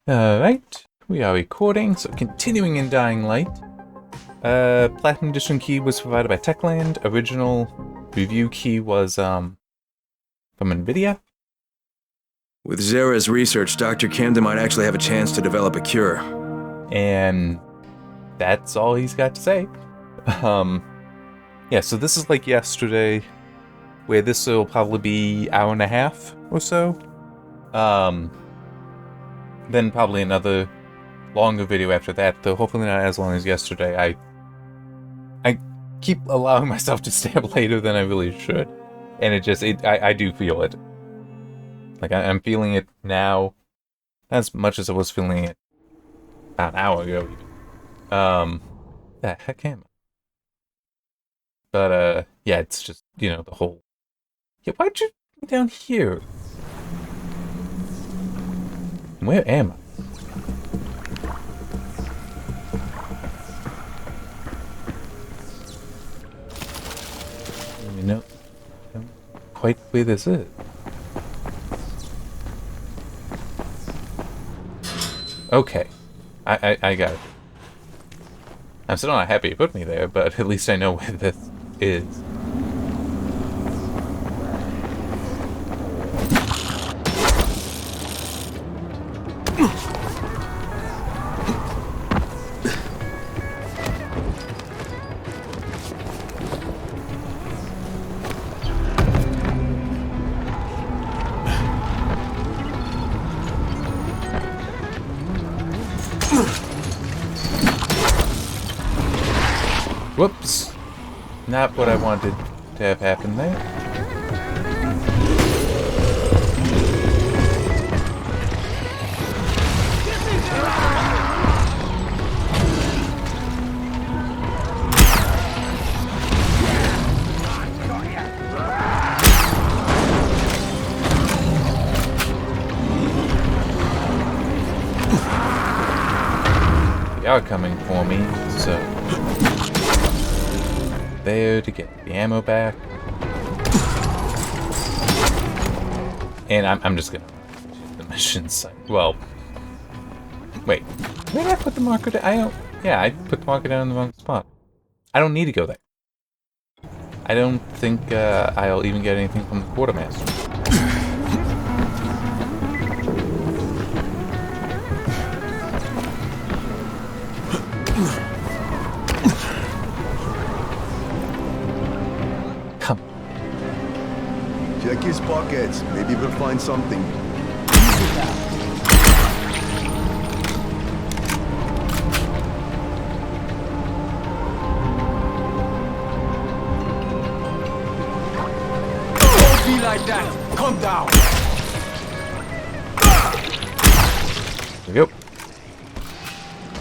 Alright, we are recording, so continuing in Dying Light. Platinum Edition key was provided by Techland. Original review key was, from NVIDIA. With Zara's research, Dr. Camden might actually have a chance to develop a cure. And that's all he's got to say. Yeah, so this is like yesterday, where this will probably be hour and a half or so. Then probably another longer video after that, though hopefully not as long as yesterday. I keep allowing myself to stay up later than I really should. And I do feel it. Like, I'm feeling it now, not as much as I was feeling it about an hour ago, even. The heck am I? But, yeah, it's just, the whole... Yeah, why'd you be down here? Where am I? I don't quite where this is. Okay. I got it. I'm still not happy you put me there, but at least I know where this is. Whoops. Not what I wanted to have happen there. They are coming for me, so... there to get the ammo back. And I'm just gonna choose the mission site. Well, wait, where did I put the marker down? I put the marker down in the wrong spot. I don't need to go there. I don't think I'll even get anything from the quartermaster. Check his pockets. Maybe we'll find something. Don't be like that. Calm down. There we go.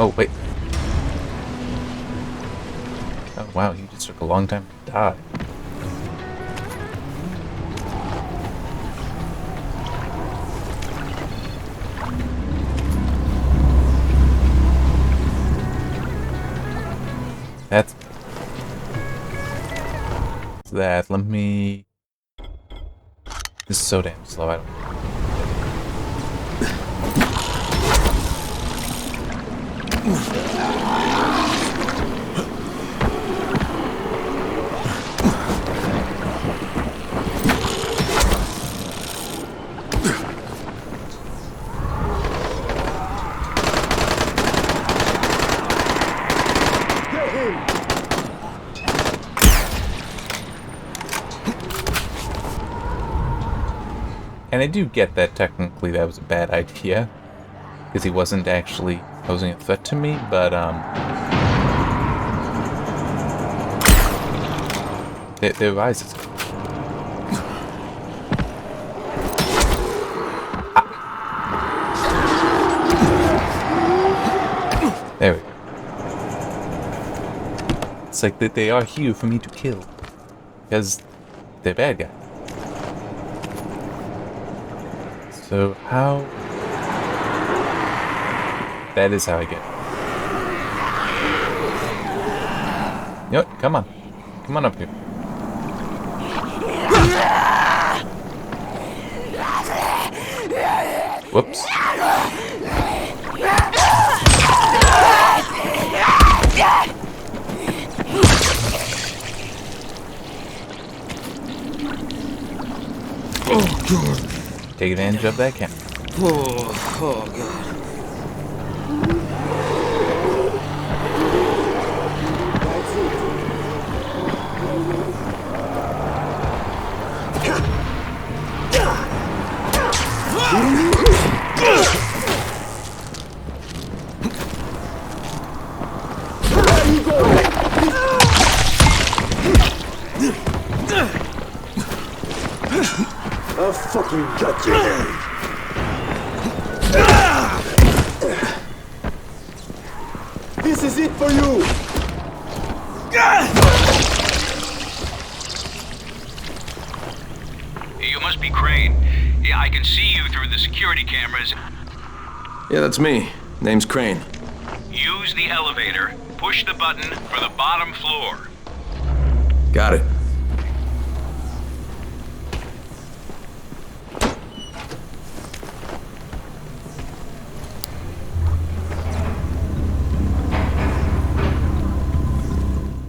Oh, wait. Oh, wow, you just took a long time to die. That's that. Let me. This is so damn slow. I don't. And I do get that technically that was a bad idea, because he wasn't actually posing a threat to me, but there rises. There we go. It's like that they are here for me to kill, because they're bad guys. So how... that is how I get it. You know what? Come on. Come on up here. Whoops. Oh, God. Take advantage of that camera. Oh, God. I'll fucking cut you. This is it for you. You must be Crane. Yeah, I can see you through the security cameras. Yeah, that's me. Name's Crane. Use the elevator. Push the button for the bottom floor. Got it.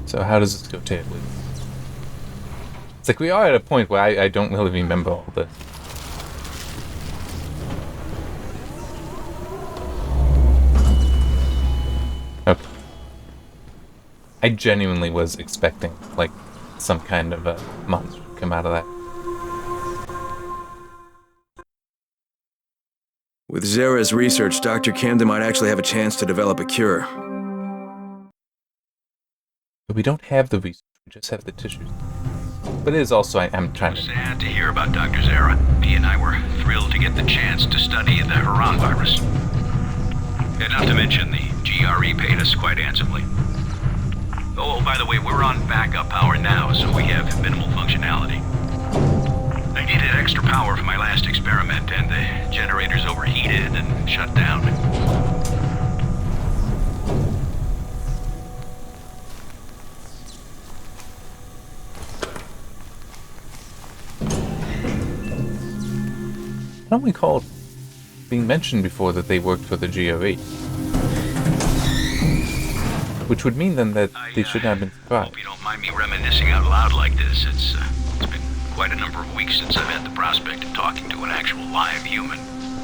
So how does this go terribly? It's like we are at a point where I don't really remember all the... Okay. I genuinely was expecting, like, some kind of a monster to come out of that. With Zera's research, Dr. Camden might actually have a chance to develop a cure. But we don't have the research, we just have the tissues. But it is also, I'm trying to... Sad to hear about Dr. Zera. He and I were thrilled to get the chance to study the Haran virus. And not to mention, the GRE paid us quite handsomely. Oh, by the way, we're on backup power now, so we have minimal functionality. I needed extra power for my last experiment, and the generators overheated and shut down. I don't recall being mentioned before that they worked for the GRE. Which would mean then that they should not have been surprised. Hope you don't mind me reminiscing out loud like this. It's been quite a number of weeks since I've had the prospect of talking to an actual live human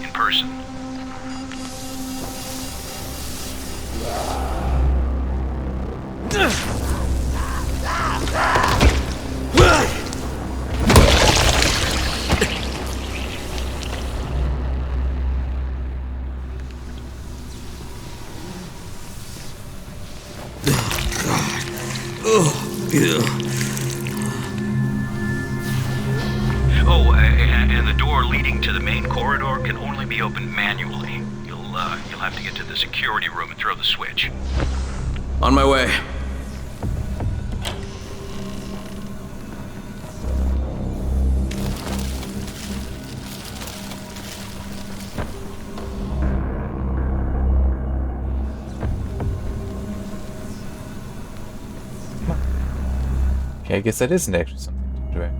in person. Oh, and the door leading to the main corridor can only be opened manually. You'll have to get to the security room and throw the switch. On my way. Okay, I guess that isn't actually something to direct.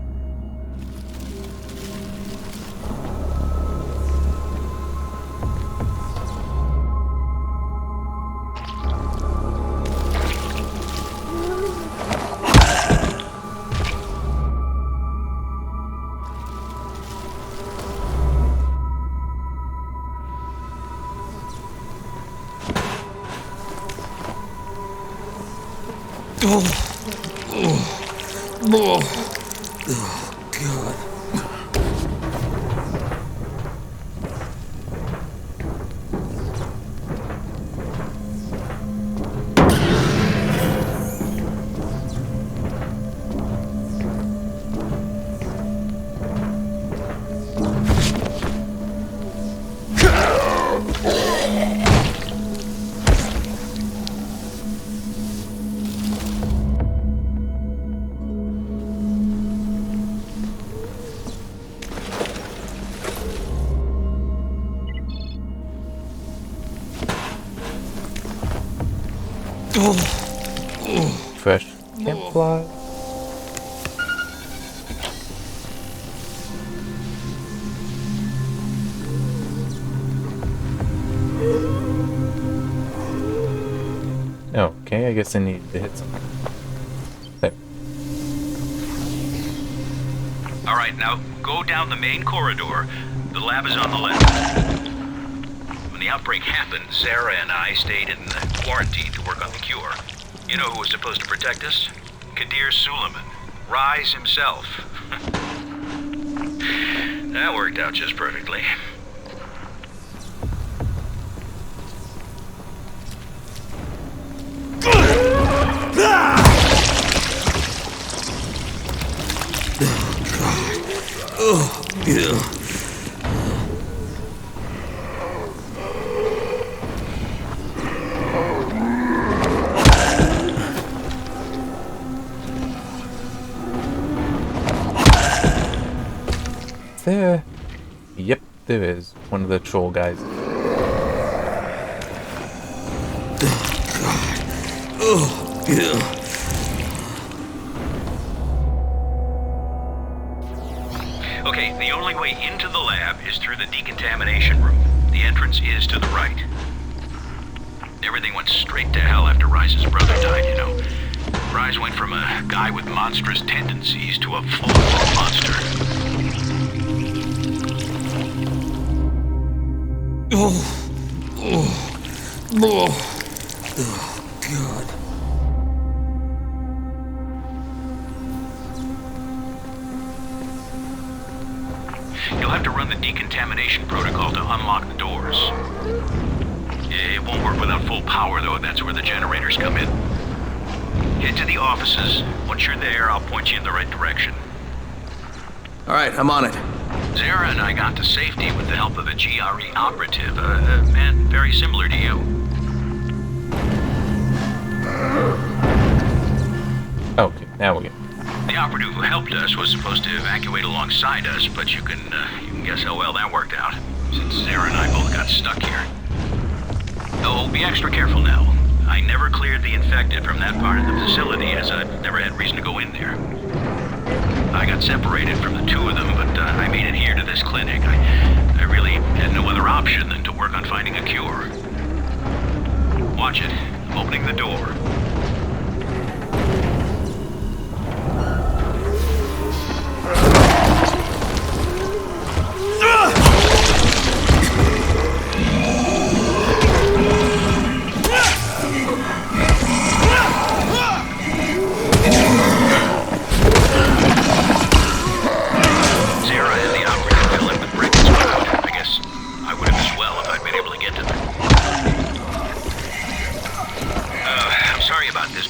Fresh campfire. Okay, I guess I need to hit something. There. Alright, now go down the main corridor. The lab is on the left. When the outbreak happened, Sarah and I stayed in the quarantine to work on the cure. You know who was supposed to protect us? Kadir Suleiman. Rise himself. That worked out just perfectly. Oh, yeah. There. Yep, there is. One of the troll guys. Oh, yeah. Okay, the only way into the lab is through the decontamination room. The entrance is to the right. Everything went straight to hell after Rise's brother died, you know. Rise went from a guy with monstrous tendencies to a full-blown monster. Oh, God. You'll have to run the decontamination protocol to unlock the doors. It won't work without full power, though. That's where the generators come in. Head to the offices. Once you're there, I'll point you in the right direction. All right, I'm on it. Zara and I got to safety with the help of a GRE operative, a man very similar to you. Okay, now we're good. The operative who helped us was supposed to evacuate alongside us, but you can guess how well that worked out, since Zara and I both got stuck here. Oh, be extra careful now. I never cleared the infected from that part of the facility, as I've never had reason to go in there. I got separated from the two of them, but I made it here to this clinic. I really had no other option than to work on finding a cure. Watch it. I'm opening the door.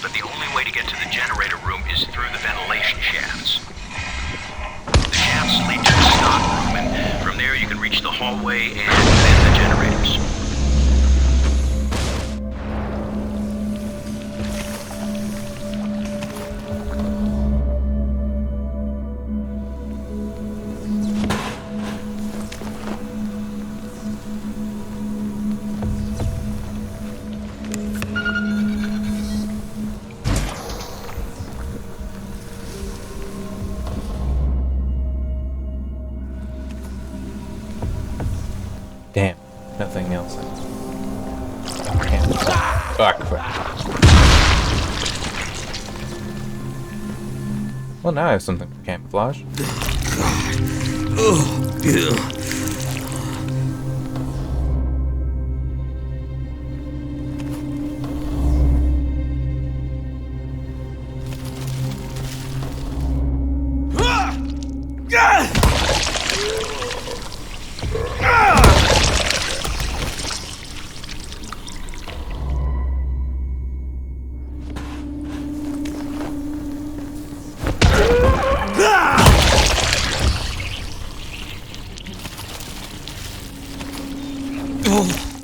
But the only way to get to the generator room is through the ventilation shafts. The shafts lead to the stock room, and from there you can reach the hallway and then the generators. Damn, nothing else. Ah, crap. Well, now I have something for camouflage. Oh, yeah.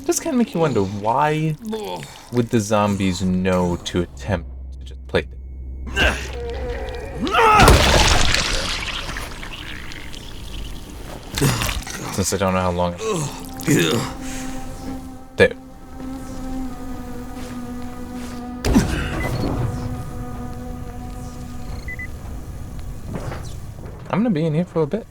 Just kind of make you wonder, why would the zombies know to attempt to just play them? Since I don't know how long. There. I'm gonna be in here for a bit.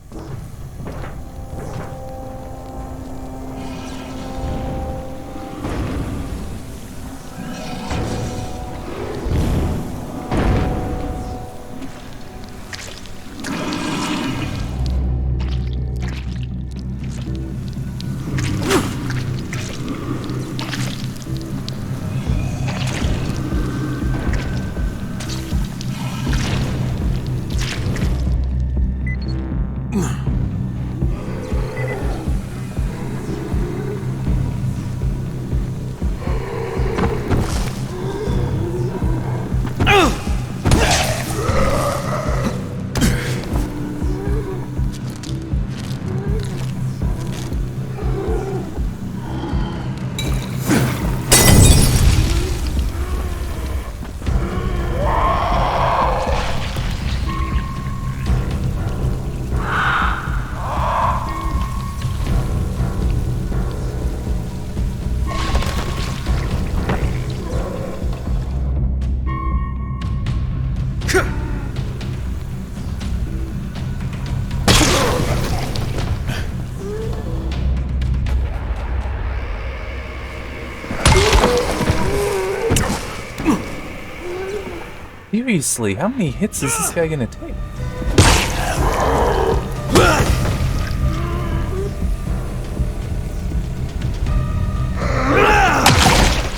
Seriously, how many hits is this guy gonna take?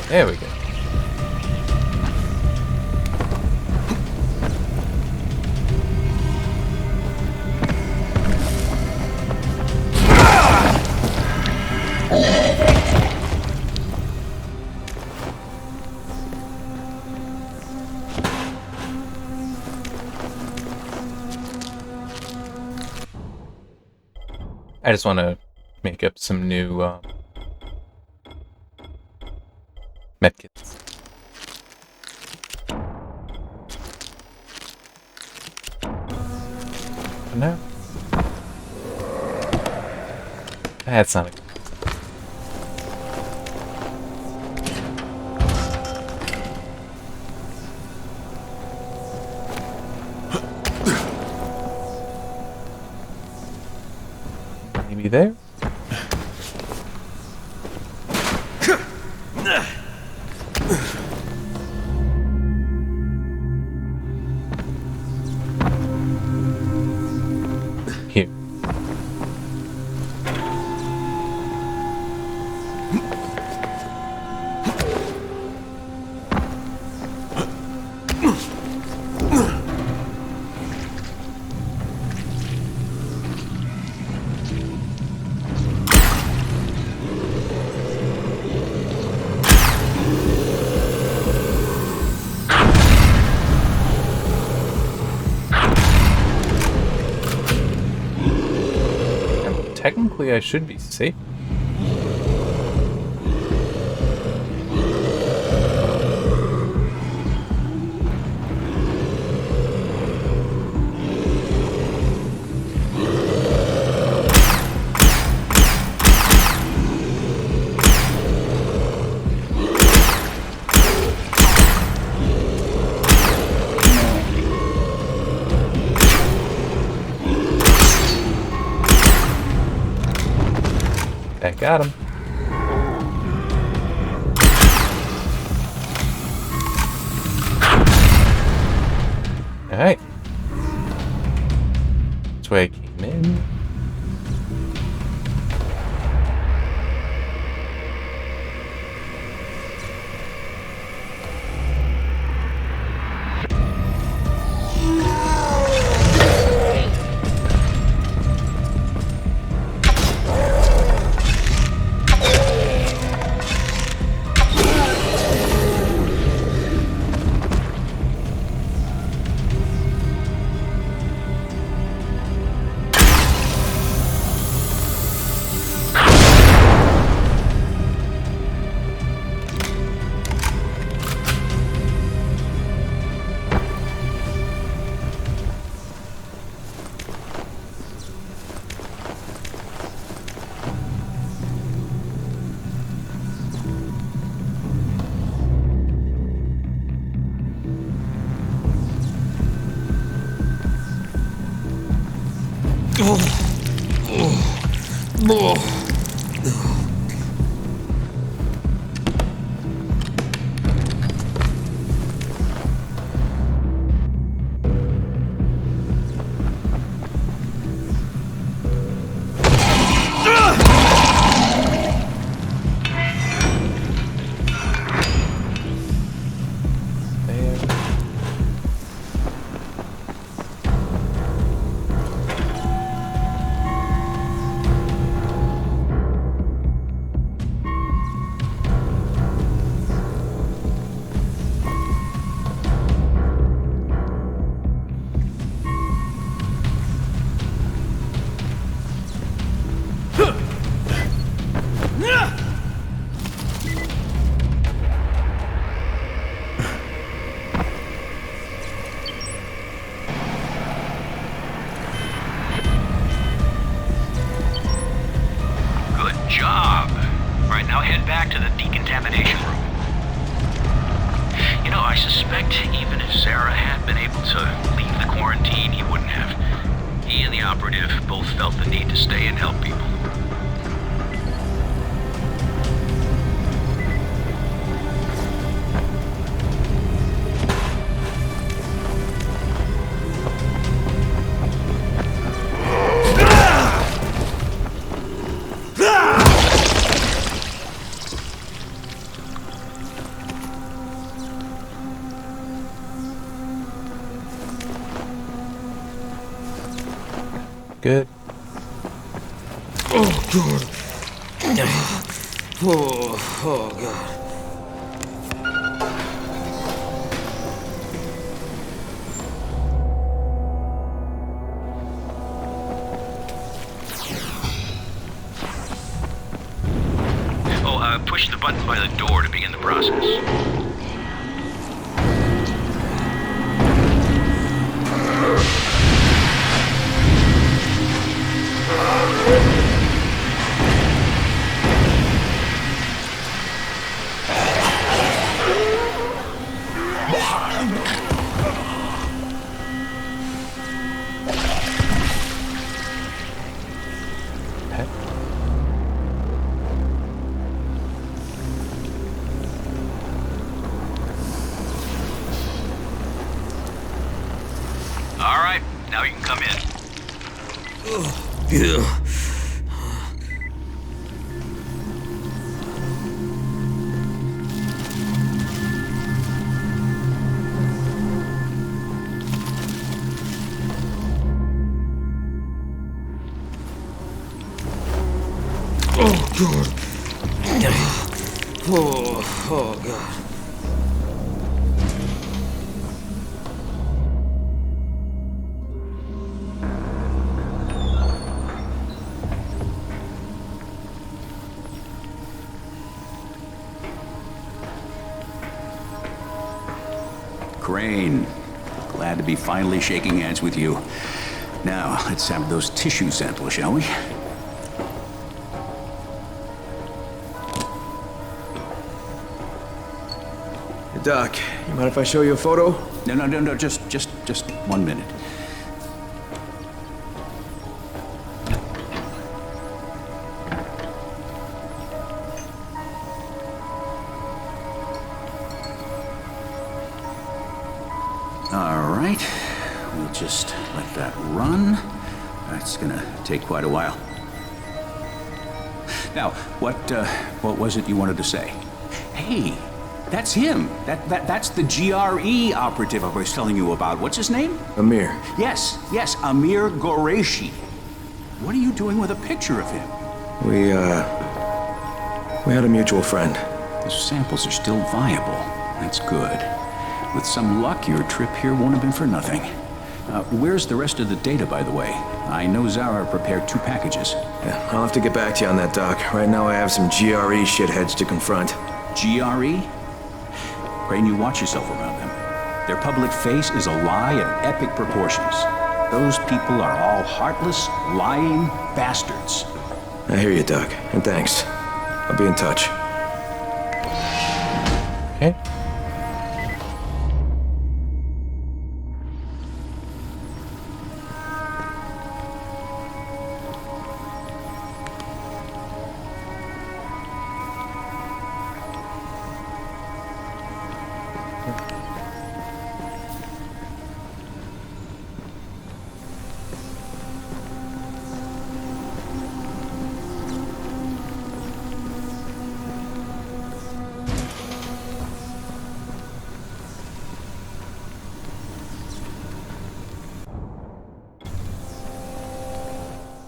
There we go. I just want to make up some new medkits. No. That's not a... Maybe there? Here. Technically, I should be safe. I got him. Alright. That's where I came in. back to the decontamination room. You know, I suspect even if Zara had been able to leave the quarantine, he wouldn't have. He and the operative both felt the need to stay and help people. good. Oh, God. Oh, God. Push the button by the door to begin the process. All right, now you can come in. Yeah. Oh, God. Oh, God. Crane, glad to be finally shaking hands with you. Now, let's have those tissue samples, shall we? Hey, Doc, you mind if I show you a photo? No, just 1 minute. All right, we'll just let that run. That's gonna take quite a while. Now, what was it you wanted to say? Hey, that's him. That's the GRE operative I was telling you about. What's his name? Amir. Yes, Amir Qureshi. What are you doing with a picture of him? We had a mutual friend. The samples are still viable. That's good. With some luck, your trip here won't have been for nothing. Where's the rest of the data, by the way? I know Zara prepared 2 packages. Yeah, I'll have to get back to you on that, Doc. Right now I have some GRE shitheads to confront. GRE? Crane, you watch yourself around them. Their public face is a lie of epic proportions. Those people are all heartless, lying bastards. I hear you, Doc, and thanks. I'll be in touch. Okay.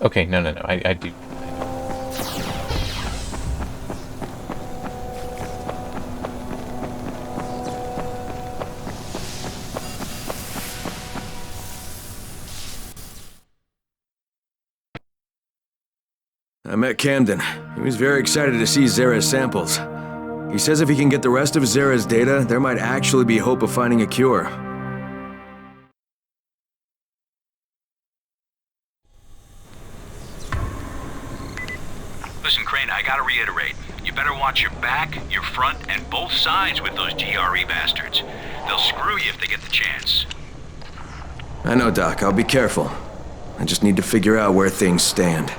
Okay, no, I do. I met Camden. He was very excited to see Zara's samples. He says if he can get the rest of Zara's data, there might actually be hope of finding a cure. Listen, Crane, I gotta reiterate. You better watch your back, your front, and both sides with those GRE bastards. They'll screw you if they get the chance. I know, Doc. I'll be careful. I just need to figure out where things stand.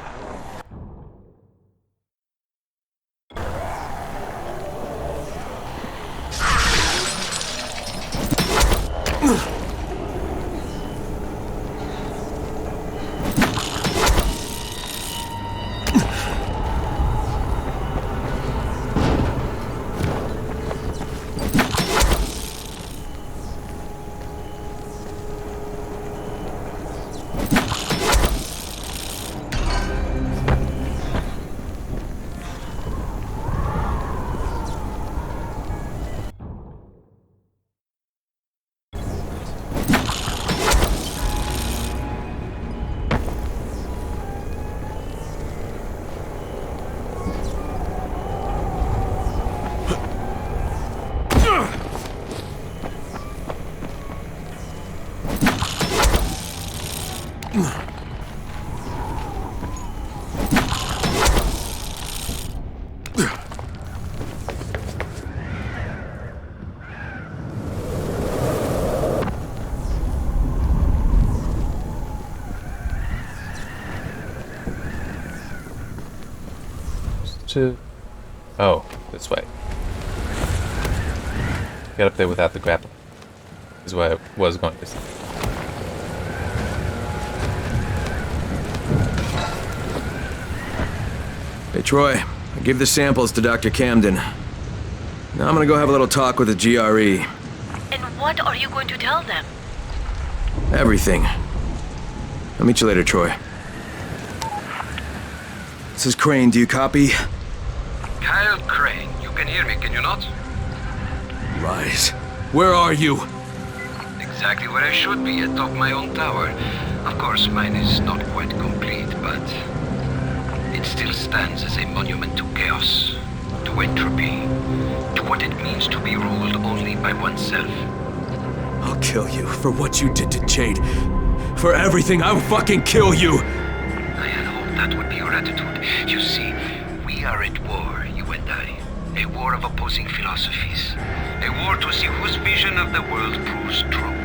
to... Oh, this way. Get up there without the grapple. Is what I was going to say. Hey, Troy. I gave the samples to Dr. Camden. Now I'm gonna go have a little talk with the GRE. And what are you going to tell them? Everything. I'll meet you later, Troy. This is Crane. Do you copy? Kyle Crane, you can hear me, can you not? Rise. Where are you? Exactly where I should be, atop my own tower. Of course, mine is not quite complete, but it still stands as a monument to chaos, to entropy, to what it means to be ruled only by oneself. I'll kill you for what you did to Jade. For everything, I'll fucking kill you! I had hoped that would be your attitude. You see, we are at war, you and I. A war of opposing philosophies. A war to see whose vision of the world proves true.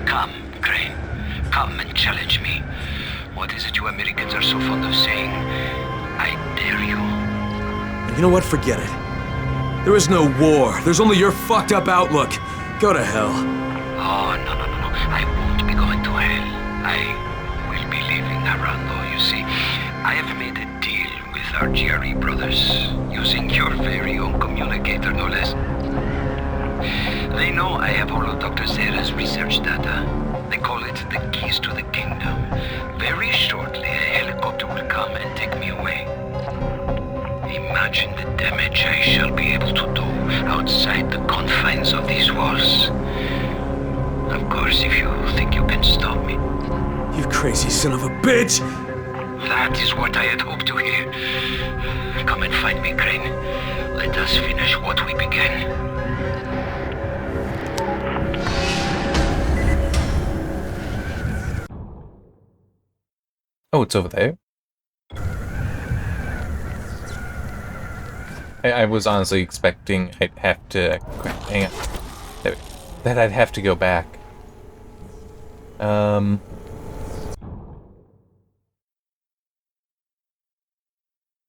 Come, Crane. Come and challenge me. What is it you Americans are so fond of saying? I dare you. You know what? Forget it. There is no war. There's only your fucked up outlook. Go to hell. Oh, no. I won't be going to hell. I will be leaving Arando, you see. I have made a deal with our GRE brothers, using your very own communicator, no less. They know I have all of Dr. Zera's research data. They call it the keys to the kingdom. Very shortly, a helicopter will come and take me away. Imagine the damage I shall be able to do outside the confines of these walls. Of course, if you think you can stop me. You crazy son of a bitch! That is what I had hoped to hear. Come and find me, Crane. Let us finish what we began. Oh, it's over there. I was honestly expecting I'd have to... Crap, hang on. That I'd have to go back.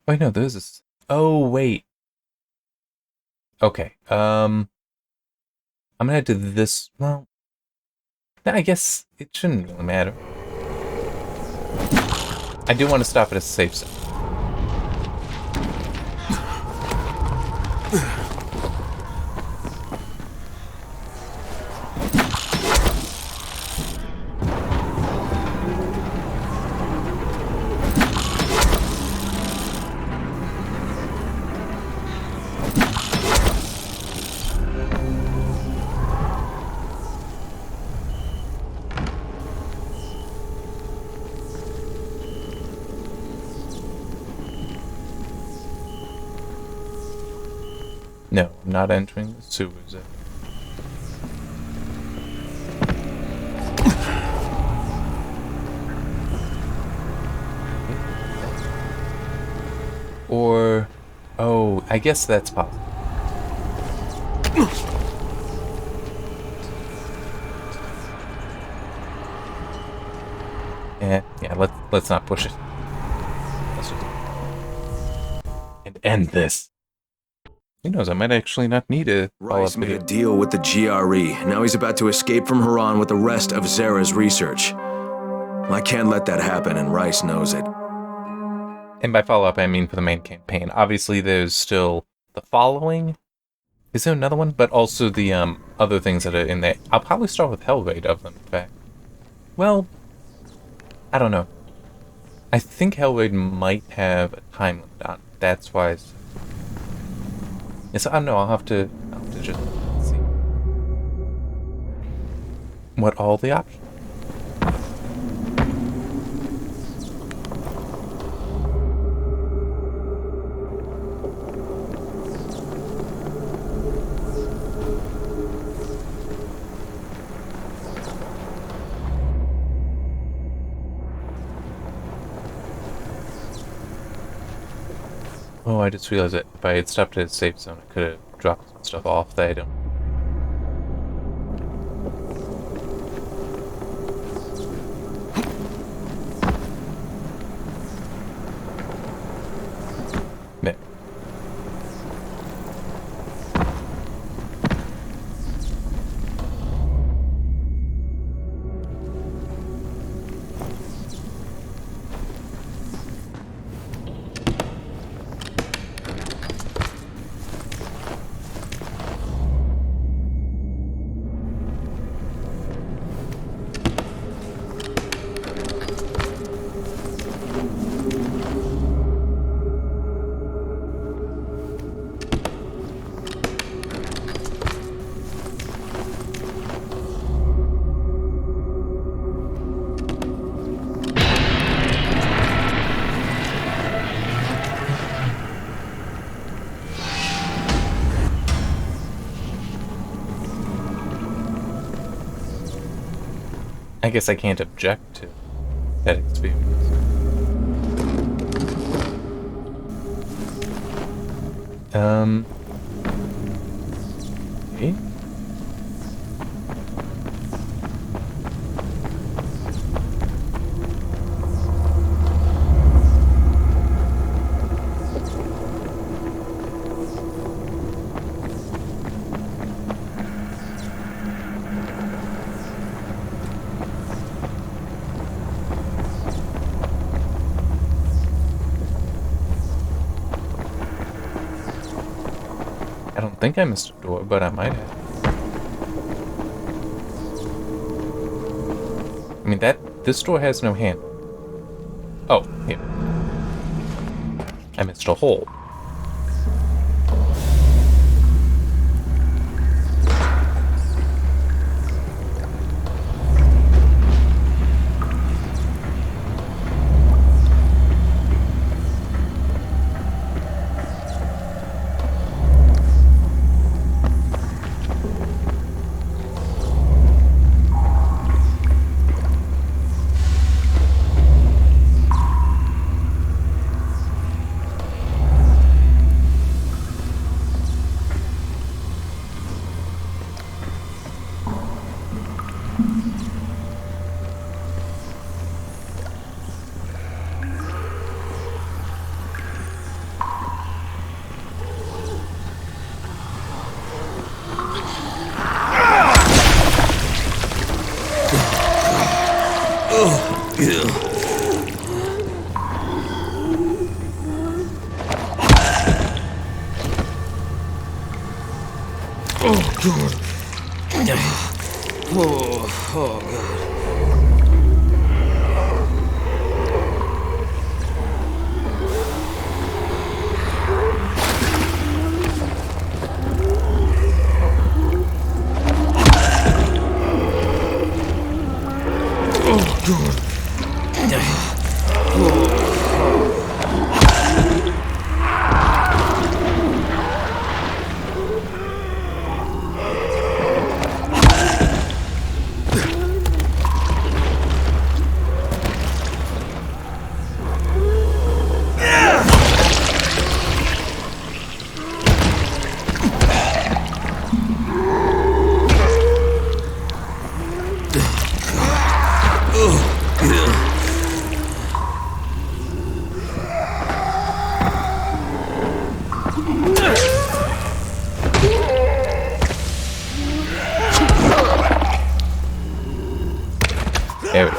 Wait, no, there's this... Oh, wait. Okay, I'm gonna head to this... Well... I guess it shouldn't really matter. I do want to stop at a safe zone. No, I'm not entering the sewers. Or... Oh, I guess that's possible. Yeah, let's not push it. Let's just... And end this. Who knows, I might actually not need a Rice made a deal with the GRE. Now he's about to escape from Haran with the rest of Zera's research. I can't let that happen, and Rice knows it. And by follow-up, I mean for the main campaign. Obviously, there's still the following. Is there another one? But also the other things that are in there. I'll probably start with Hellraid of them, in fact. Well, I don't know. I think Hellraid might have a time limit on it. That's why it's... Yes, I don't know. I'll have to just see what all the options. Oh, I just realized that if I had stopped at a safe zone, I could have dropped some stuff off that I don't. I guess I can't object to that experience. Okay. I don't think I missed a door, but I might have. I mean, this door has no handle. Oh, here. I missed a hole. There we go.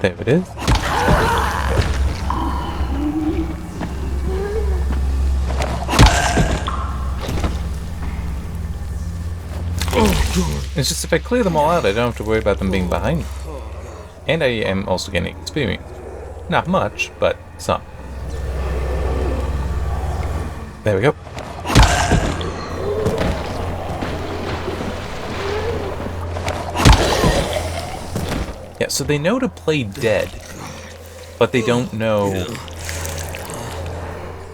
There it is. It's just if I clear them all out, I don't have to worry about them being behind me. And I am also getting experience. Not much, but some. There we go. Yeah, so they know to play dead, but they don't know.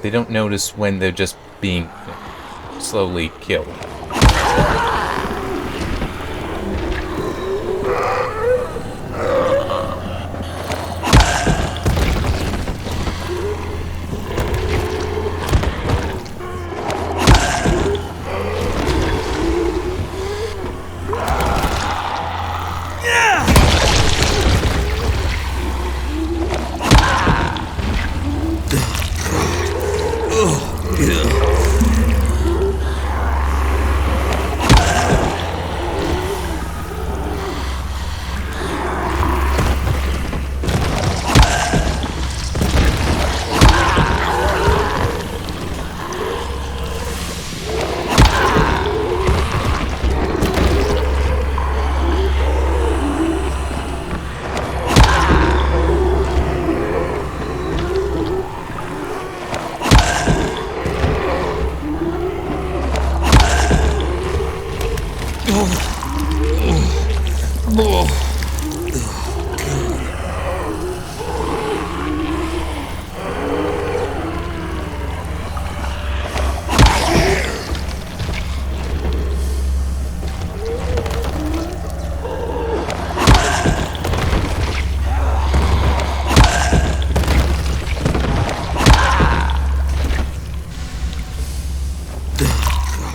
They don't notice when they're just being slowly killed.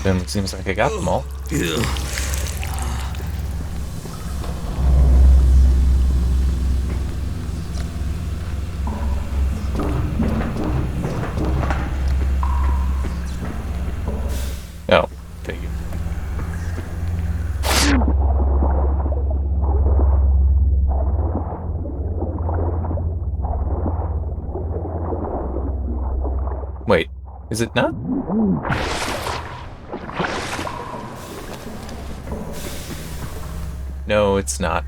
Then it seems like I got them all. Oh, take it. Wait, is it not? No, it's not.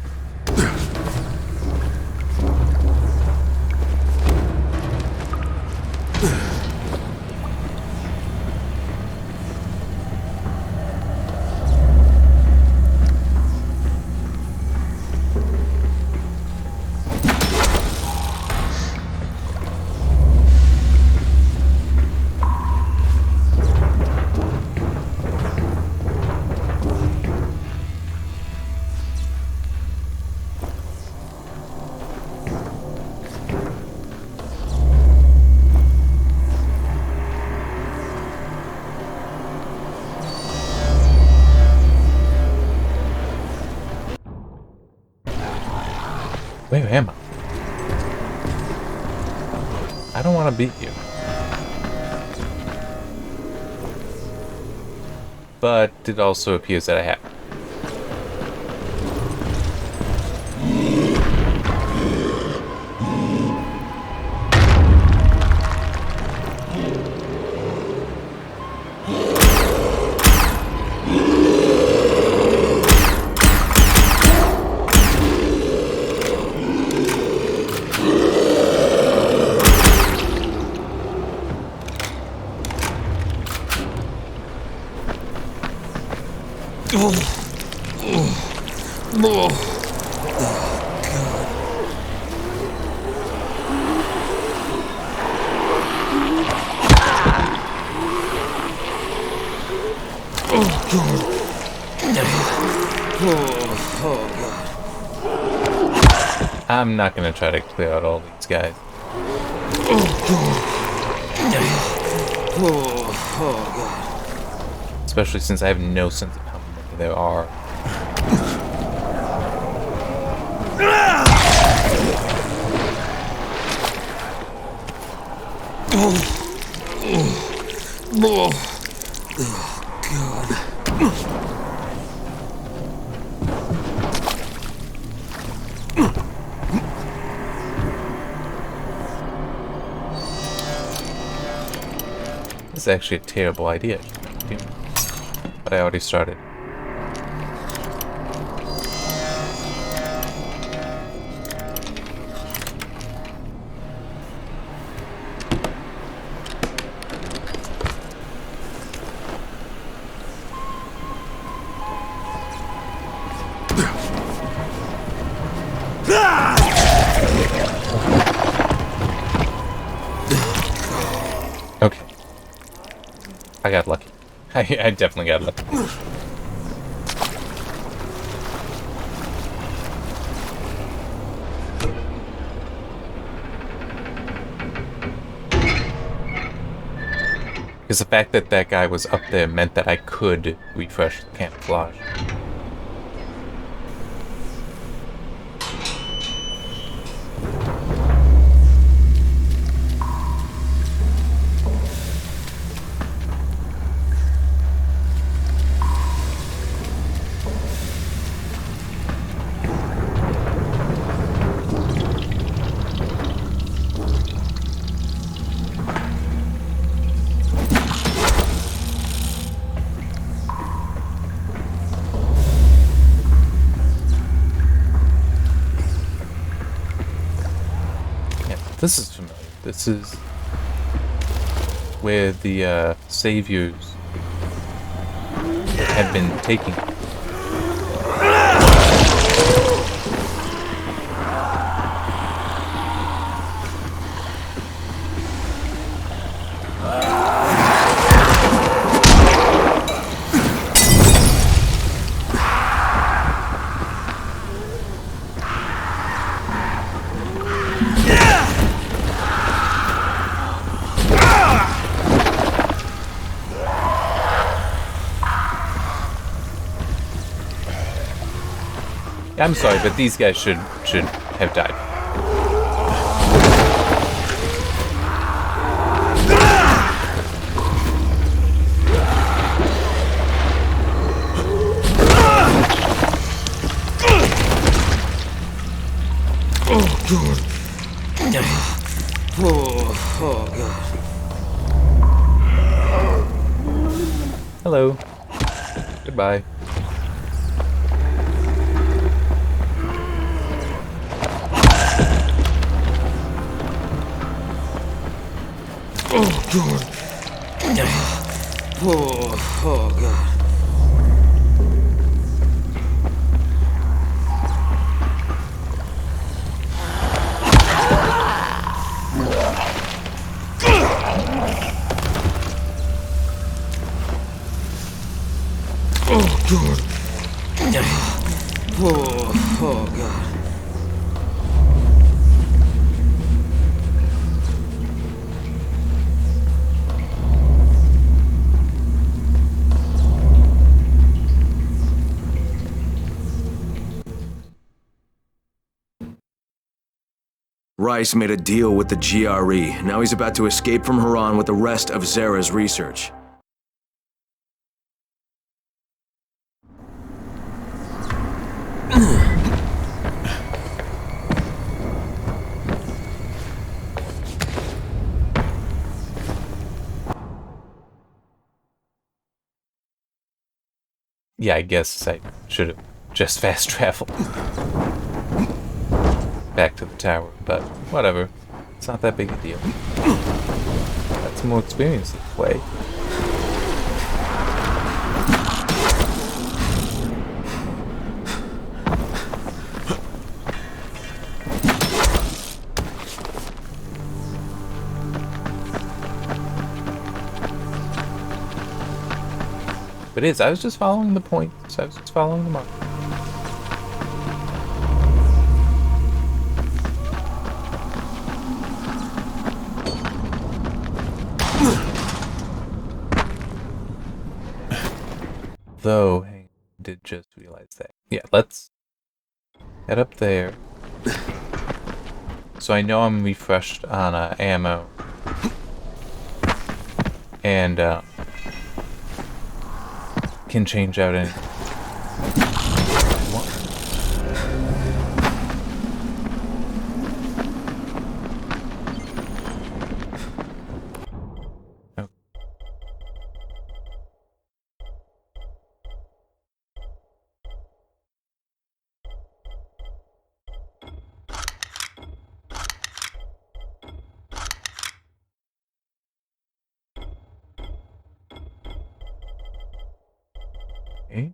Where am I? I don't want to be here. But it also appears that I have. I'm not gonna try to clear out all these guys. Especially since I have no sense of how many there are. This is actually a terrible idea. But I already started. Okay. I got lucky. I definitely got lucky. Because the fact that that guy was up there meant that I could refresh the camouflage. This is familiar. This is where the saviors had been taking. I'm sorry, but these guys should have died. Oh, God. Hello. Goodbye. Oh, God. Oh, God. Oh, God. Oh, God. Rice made a deal with the GRE. Now he's about to escape from Haran with the rest of Zara's research. Yeah, I guess I should have just fast traveled back to the tower, but whatever. It's not that big a deal. Got some more experience this way. But I was just following the points. I was just following them up. Though, hey, I did just realize that. Yeah, let's head up there. So I know I'm refreshed on ammo. And, can change out any. What? Oh. Okay.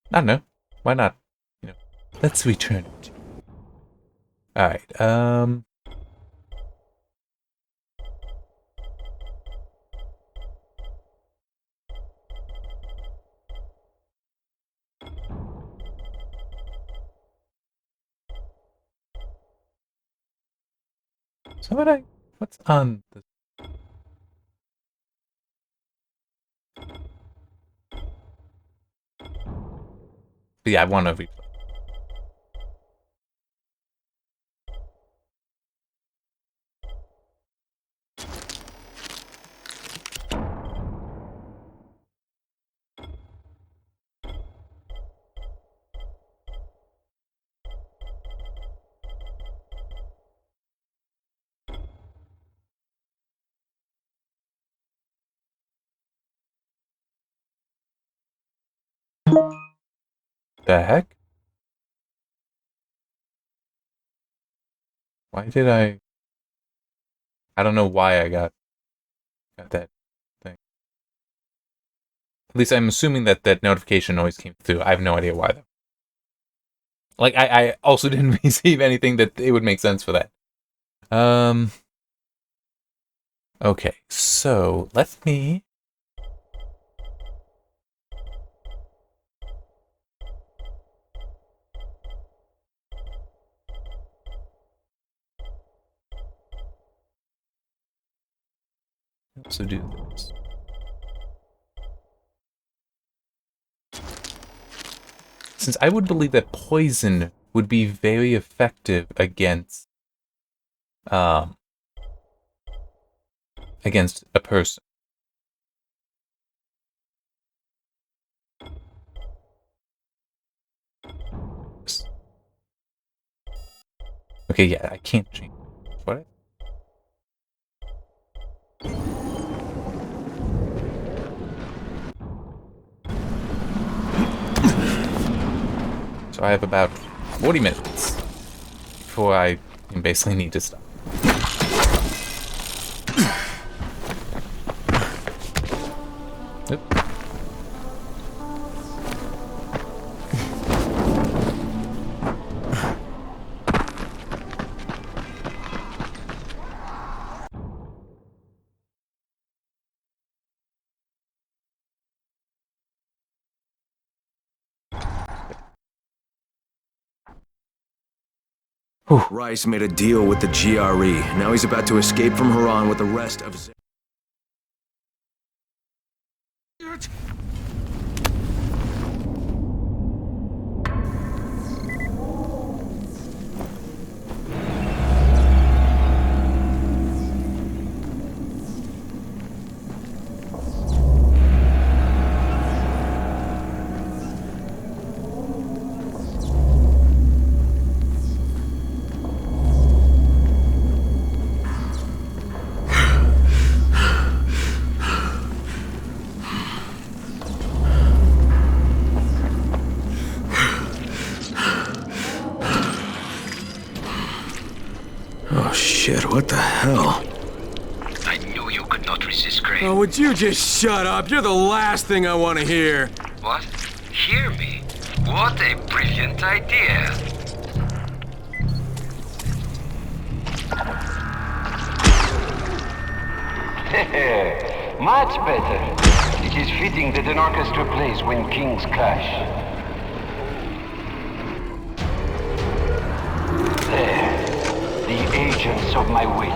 I don't know. Why not? You know, let's return it. Alright, so what's on the... But yeah, I want to replay. The heck? Why did I don't know why I got that thing. At least I'm assuming that that notification always came through. I have no idea why though. Like I also didn't receive anything that it would make sense for that. Okay, so let me also do this. Since I would believe that poison would be very effective against a person. Okay, yeah, I can't change. What? So I have about 40 minutes before I basically need to stop. Oop. Rice made a deal with the GRE. Now he's about to escape from Haran with the rest of his... Oh shit, what the hell? I knew you could not resist, Crane. Oh, would you just shut up? You're the last thing I want to hear. What? Hear me? What a brilliant idea. Much better. It is fitting that an orchestra plays when kings clash. There. The agents of my will.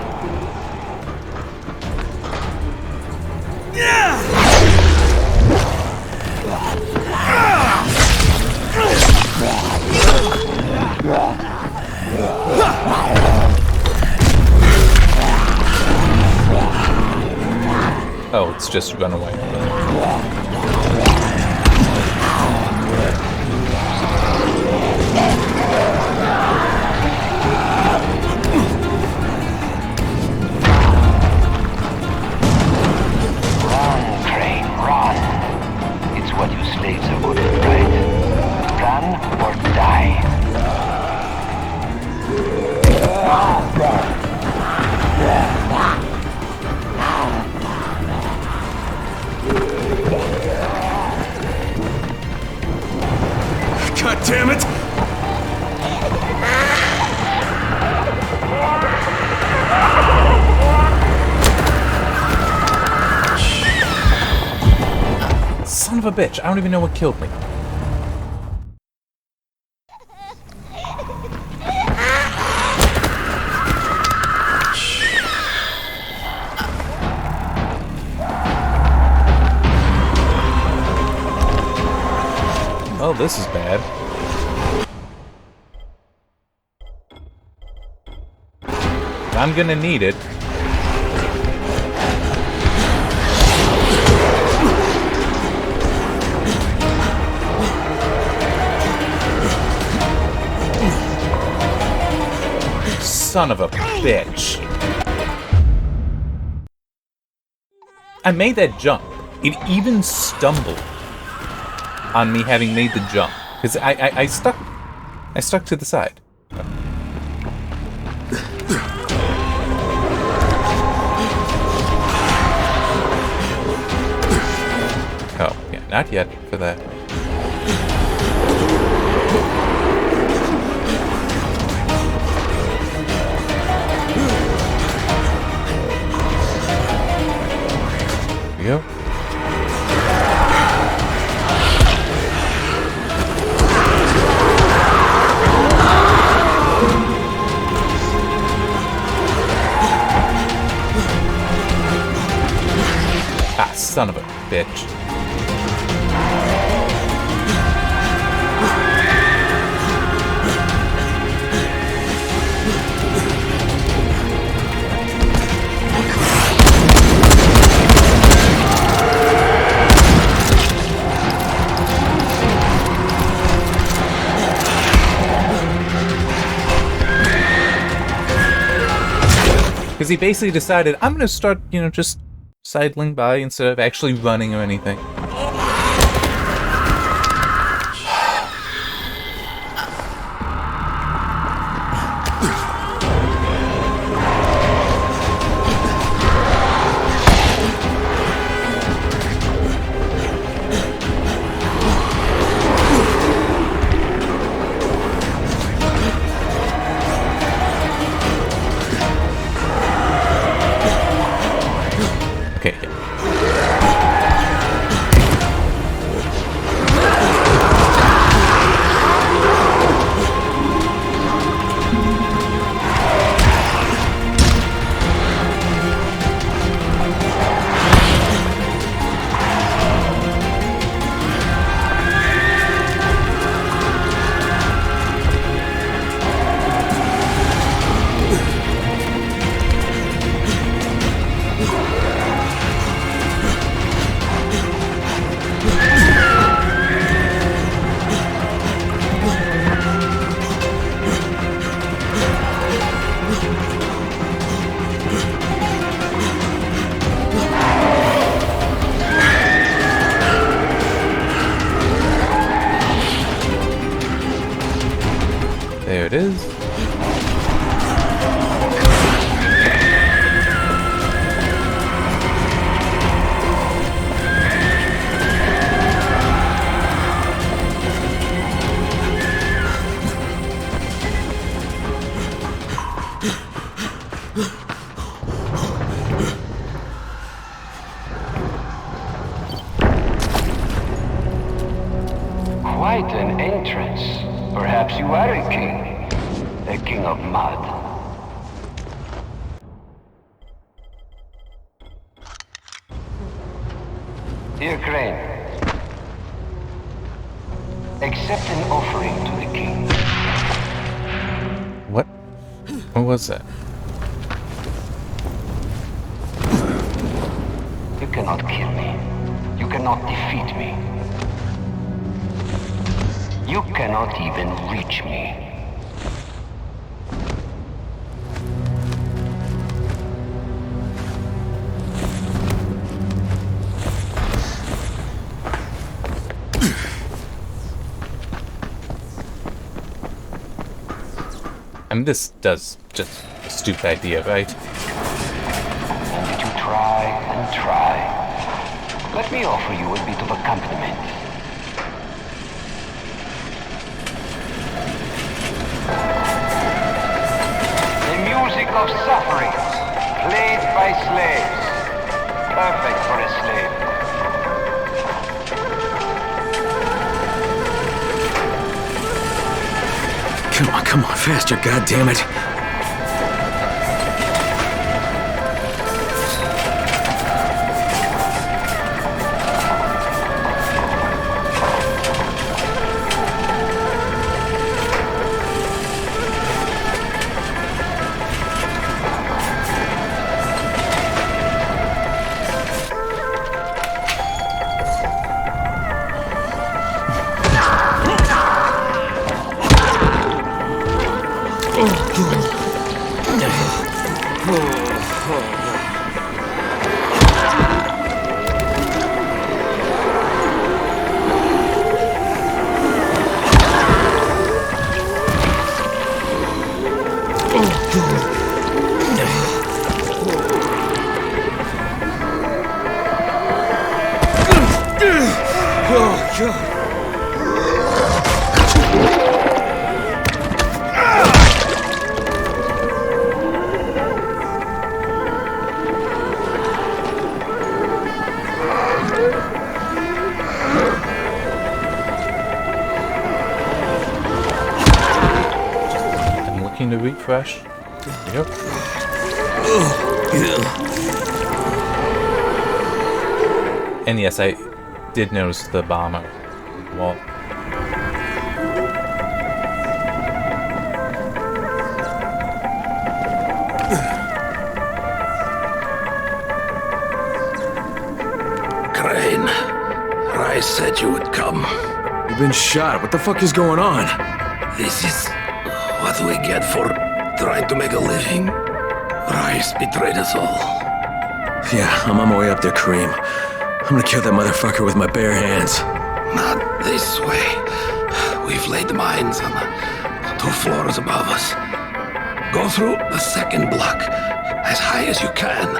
Oh, it's just run away. Run, Crane, run. It's what you slaves are good at, right? Run or die. God damn it! Son of a bitch, I don't even know what killed me. Oh, this is bad. I'm gonna need it. Son of a bitch. I made that jump. It even stumbled on me having made the jump. Because I stuck to the side. Oh, yeah, not yet for that. Here we go. Son of a bitch. Because he basically decided, I'm going to start, just sidling by instead of actually running or anything. Okay. There it is. Quite an entrance. Perhaps you are a king. A king of mud. Dear Crane, accept an offering to the king. What? What was that? You cannot kill me. You cannot defeat me. You cannot even reach me. I mean, this does just a stupid idea, right? And did you try and try? Let me offer you a bit of accompaniment. The music of suffering, played by slaves. Perfect for a slave. Come on, faster, goddammit. I'm looking to refresh. Yep. And yes, I did notice the bomb on the wall. Crane, Rice said you would come. You've been shot. What the fuck is going on? This is what we get for trying to make a living. Rice betrayed us all. Yeah, I'm on my way up there, Kareem. I'm gonna kill that motherfucker with my bare hands. Not this way. We've laid mines on the 2 floors above us. Go through the 2nd block as high as you can,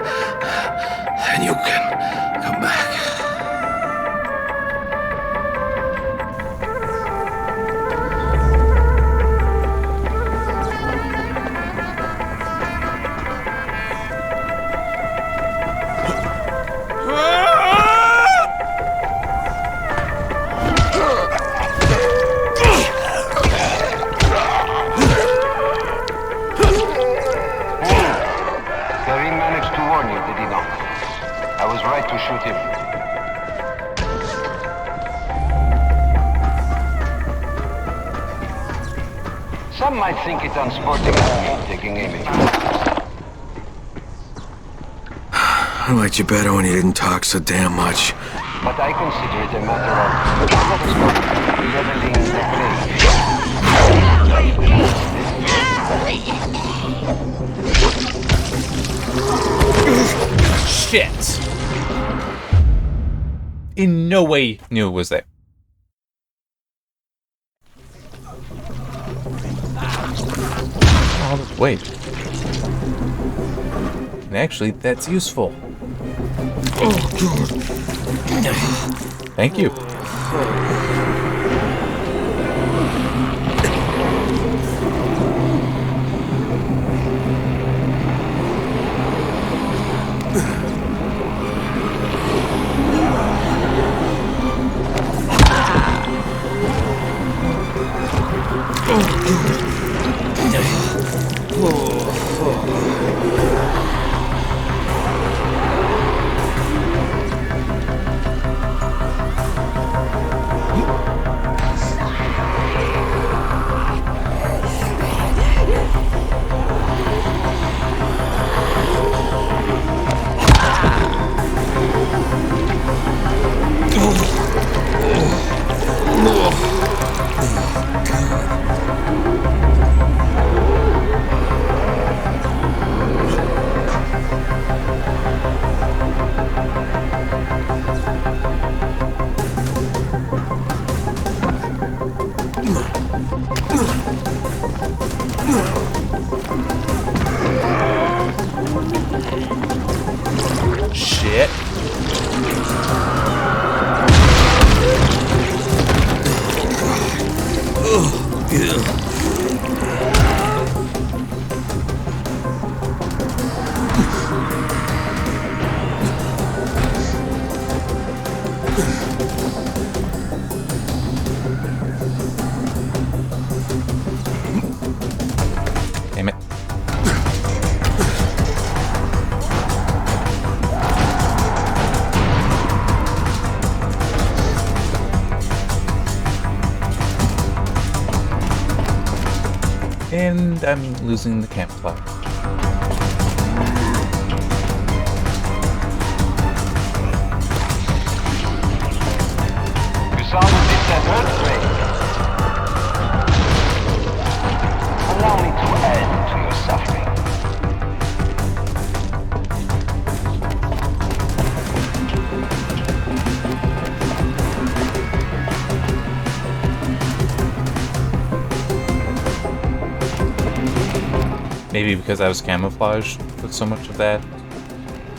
and you can come back. Karim managed to warn you, did he not? I was right to shoot him. Some might think it unsporting of me taking aim at you. I liked you better when you didn't talk so damn much. But I consider it a matter of leveling the playing Shit! In no way knew it was there. Oh, wait. And actually, that's useful. Thank you. Shit. Damn it. And I'm losing the campfire. You sounded distant earthquake. Allow me to add to your suffering. Maybe because I was camouflaged with so much of that,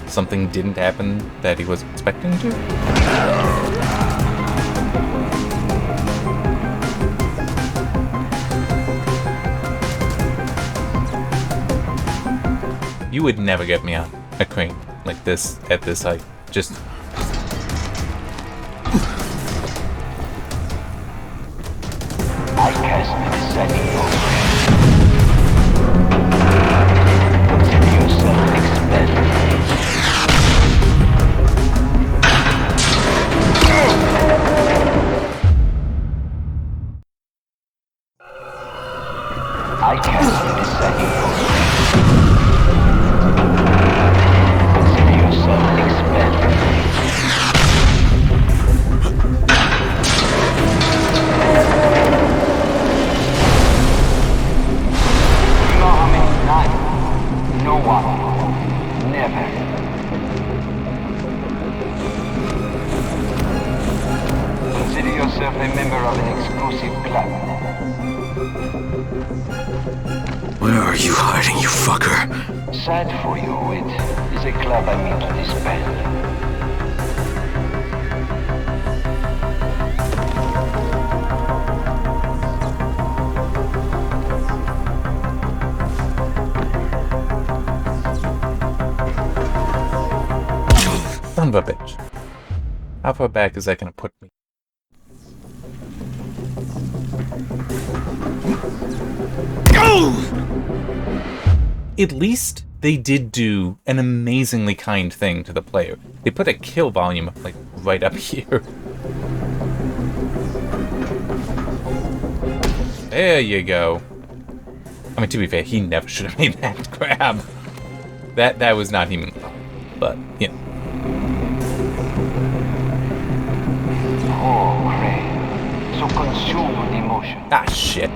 something didn't happen that he was expecting to? You would never get me on a crane like this at this height. Just... I cast the setting over. Consider yourself expelled. I can't decide for you. Consider yourself expended. You know how many times? No one. Never. Consider yourself a member of an exclusive club. Where are you hiding, you fucker? Sad for you, it is a club I mean to disband. Son of a bitch. How far back is that gonna put me? At least they did do an amazingly kind thing to the player. They put a kill volume like right up here. There you go. I mean, to be fair, he never should have made that grab. That was not even fun. But, you know. Oh, Ray. So consumed with emotion. Ah, shit.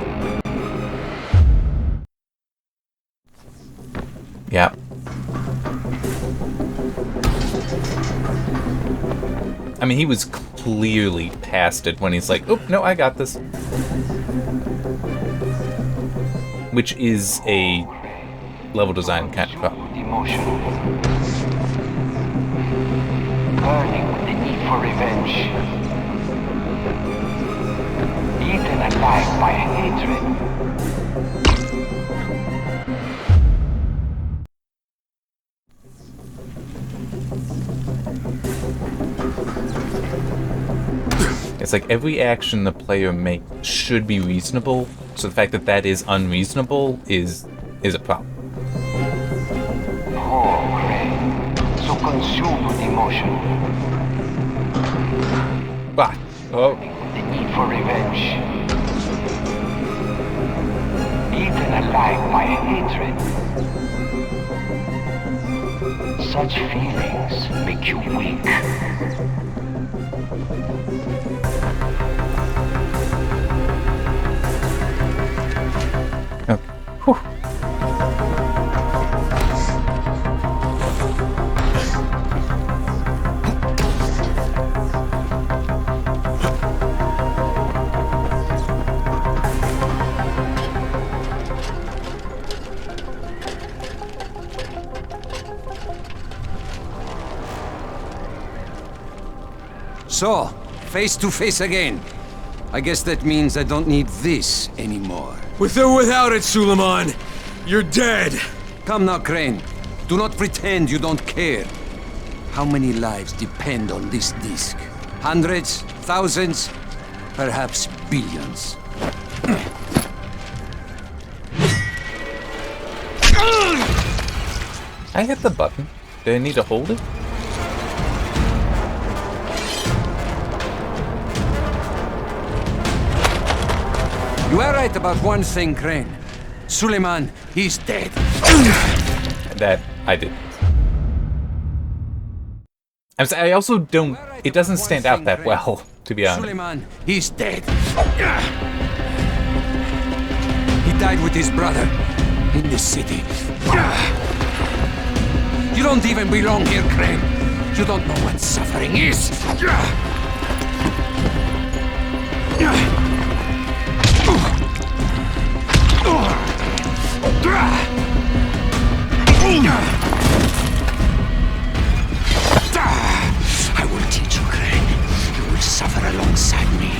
Yeah. I mean, he was clearly past it when he's like, "Oh, no, I got this." Which is a level design kind of problem. Emotion. Burning with the need for revenge. Eaten alive by hatred. It's like every action the player makes should be reasonable, so the fact that that is unreasonable is a problem. Oh, Ray. So consumed with emotion. Ah, oh. The need for revenge. Eaten alive by hatred. Such feelings make you weak. Okay. Whew. So, face to face again. I guess that means I don't need this anymore. With or without it, Suleiman, you're dead. Come now, Crane. Do not pretend you don't care. How many lives depend on this disc? Hundreds? Thousands? Perhaps billions. I hit the button. Do I need to hold it? You are right about one thing, Crane. Suleiman, he's dead. That I did. I also don't. It doesn't stand out that well, to be honest. Suleiman, he's dead. He died with his brother in the city. You don't even belong here, Crane. You don't know what suffering is. I will teach you, Crane. You will suffer alongside me.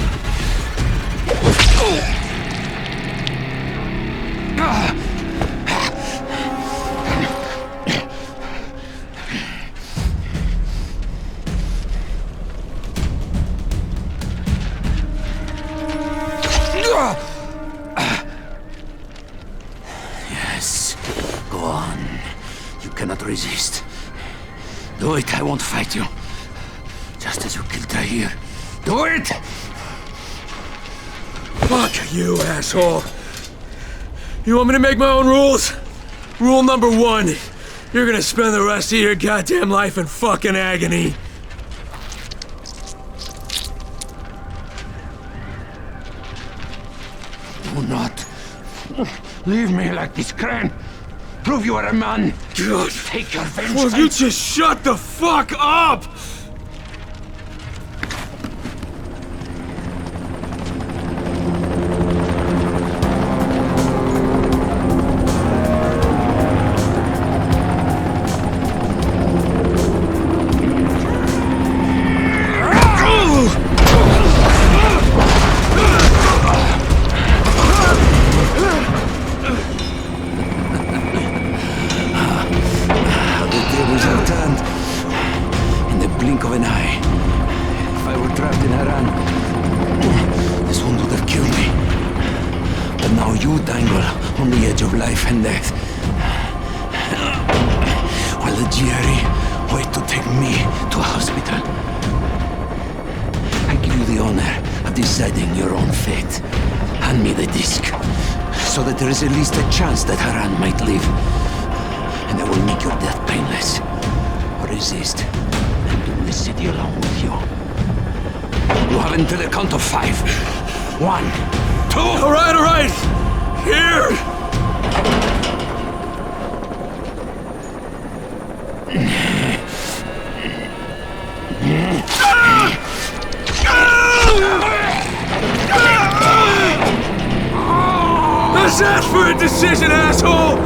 Yes, go on. You cannot resist. Do it, I won't fight you. Just as you killed Tahir. Do it! Fuck you, asshole. You want me to make my own rules? Rule number 1. You're gonna spend the rest of your goddamn life in fucking agony. Do not leave me like this, Crane. Prove you are a man. God. Take your vengeance. Will you just shut the fuck up? There is at least a chance that Haran might live. And I will make your death painless. Resist, and bring the city along with you. You have until the count of 5. 1, 2... Alright! Here! Let's ask for a decision, asshole!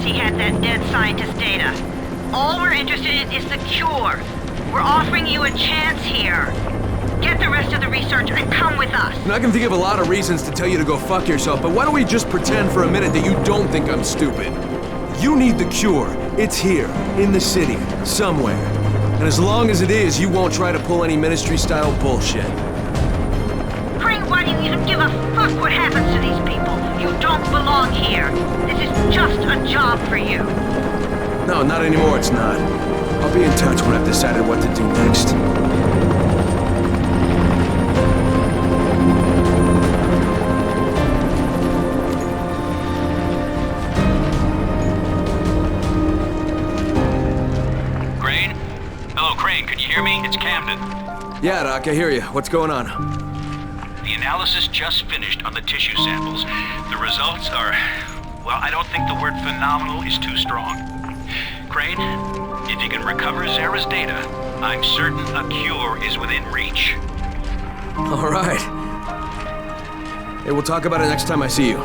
He had that dead scientist data. All we're interested in is the cure. We're offering you a chance here. Get the rest of the research and come with us. I can think of a lot of reasons to tell you to go fuck yourself, but why don't we just pretend for a minute that you don't think I'm stupid? You need the cure. It's here, in the city, somewhere. And as long as it is, you won't try to pull any ministry-style bullshit. Crane, why do you even give a fuck what happens to these people? You don't belong here. This is just a job for you. No, not anymore, it's not. I'll be in touch when I've decided what to do next. Crane? Hello, Crane, can you hear me? It's Camden. Yeah, Doc, I hear you. What's going on? The analysis just finished on the tissue samples. The results are... well, I don't think the word phenomenal is too strong. Crane, if you can recover Zara's data, I'm certain a cure is within reach. All right. Hey, we'll talk about it next time I see you.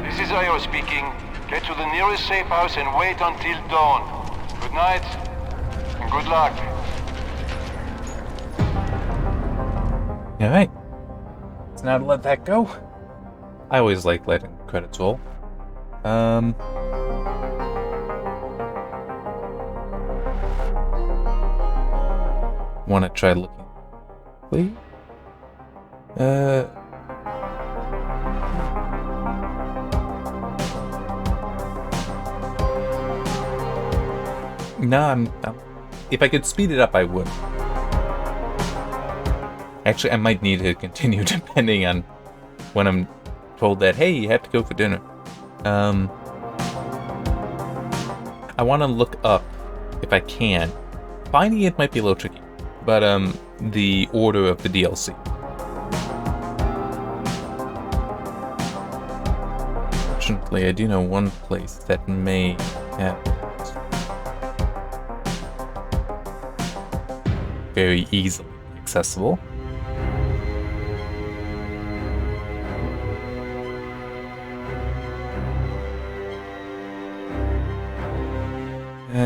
This is Io speaking. Get to the nearest safe house and wait until dawn. Good night, and good luck. Alright. So now to let that go. I always like letting the credits roll. Wanna try looking. Please? No, if I could speed it up, I would. Actually, I might need to continue depending on when I'm told that, hey, you have to go for dinner. I want to look up, if I can. Finding it might be a little tricky, but the order of the DLC. Fortunately, I do know one place that may have very easily accessible.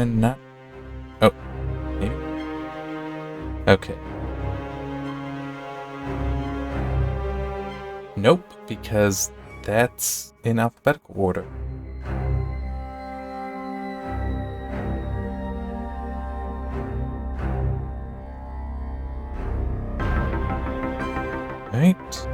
Not... Oh, maybe? Okay. Nope, because that's in alphabetical order. Right.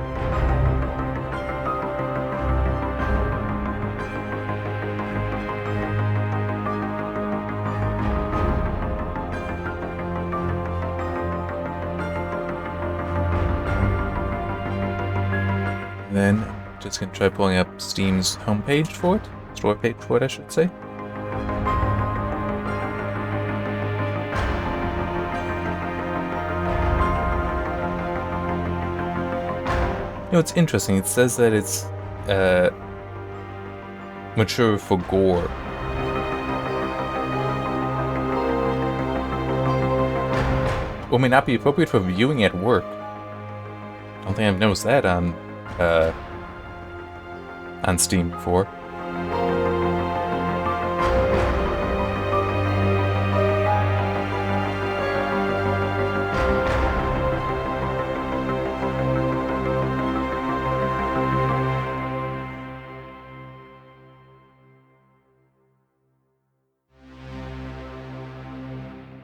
Then, just gonna try pulling up Steam's homepage for it. Store page for it, I should say. You know, it's interesting. It says that it's mature for gore. Or may not be appropriate for viewing at work. I don't think I've noticed that on Steam before.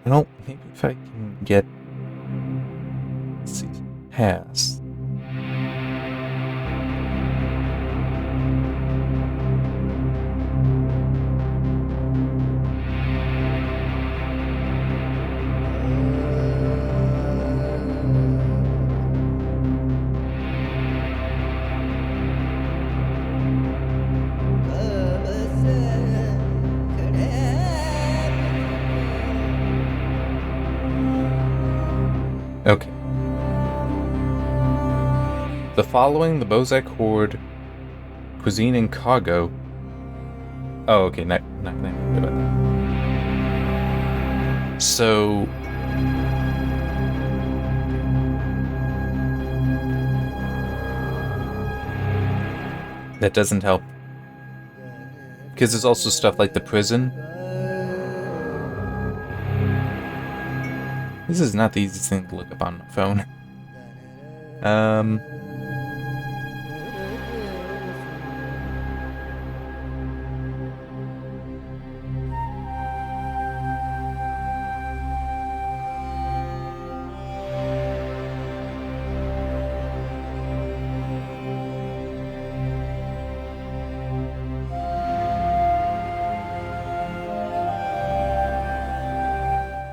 Well, maybe if I can get... Let's see. Pass. Okay. The following, the Bozak Horde, Cuisine and Cargo. Oh, okay, not gonna worry about that. So... that doesn't help. Because there's also stuff like the prison. This is not the easiest thing to look up on my phone.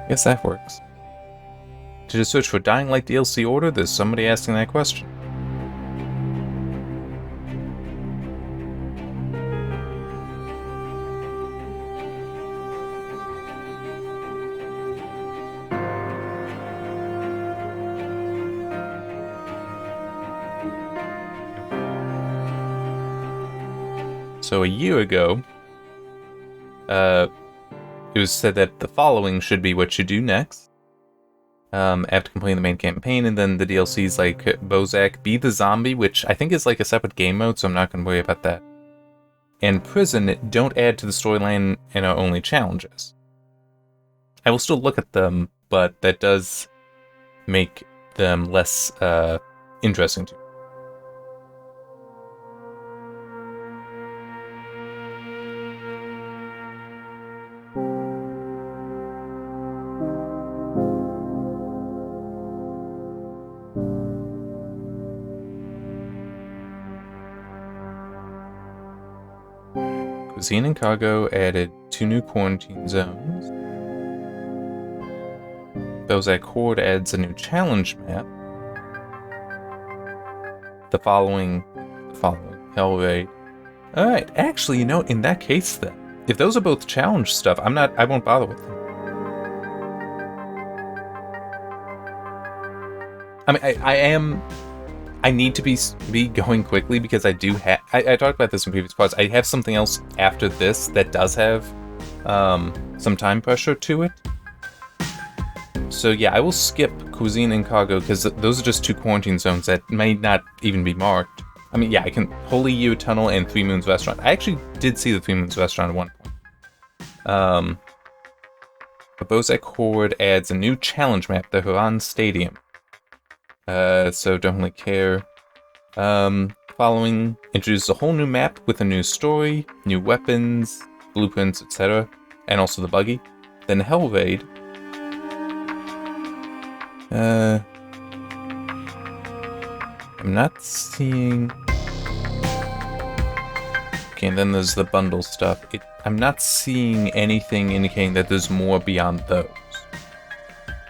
Guess that works. To just search for Dying Light DLC order, there's somebody asking that question. So a year ago, it was said that the following should be what you do next. After completing the main campaign, and then the DLCs like Bozak, Be the Zombie, which I think is like a separate game mode, so I'm not going to worry about that. And Prison, don't add to the storyline and are only challenges. I will still look at them, but that does make them less interesting to me. Cuisine and Cargo added 2 new quarantine zones. Bozak Horde adds a new challenge map. The following Hell Raid. Alright, actually, you know, in that case then, if those are both challenge stuff, I won't bother with them. I mean, I need to be going quickly because I do have... I talked about this in previous parts. I have something else after this that does have some time pressure to it. So yeah, I will skip Cuisine and Cargo because those are just 2 quarantine zones that may not even be marked. I mean, yeah, I can... Holy Year Tunnel and Three Moons Restaurant. I actually did see the Three Moons Restaurant at one point. The Bozak Horde adds a new challenge map, the Haran Stadium. So don't really care. Following introduces a whole new map with a new story, new weapons, blueprints, etc., and also the buggy. Then Hell Raid. I'm not seeing... Okay, and then there's the bundle stuff. I'm not seeing anything indicating that there's more beyond those.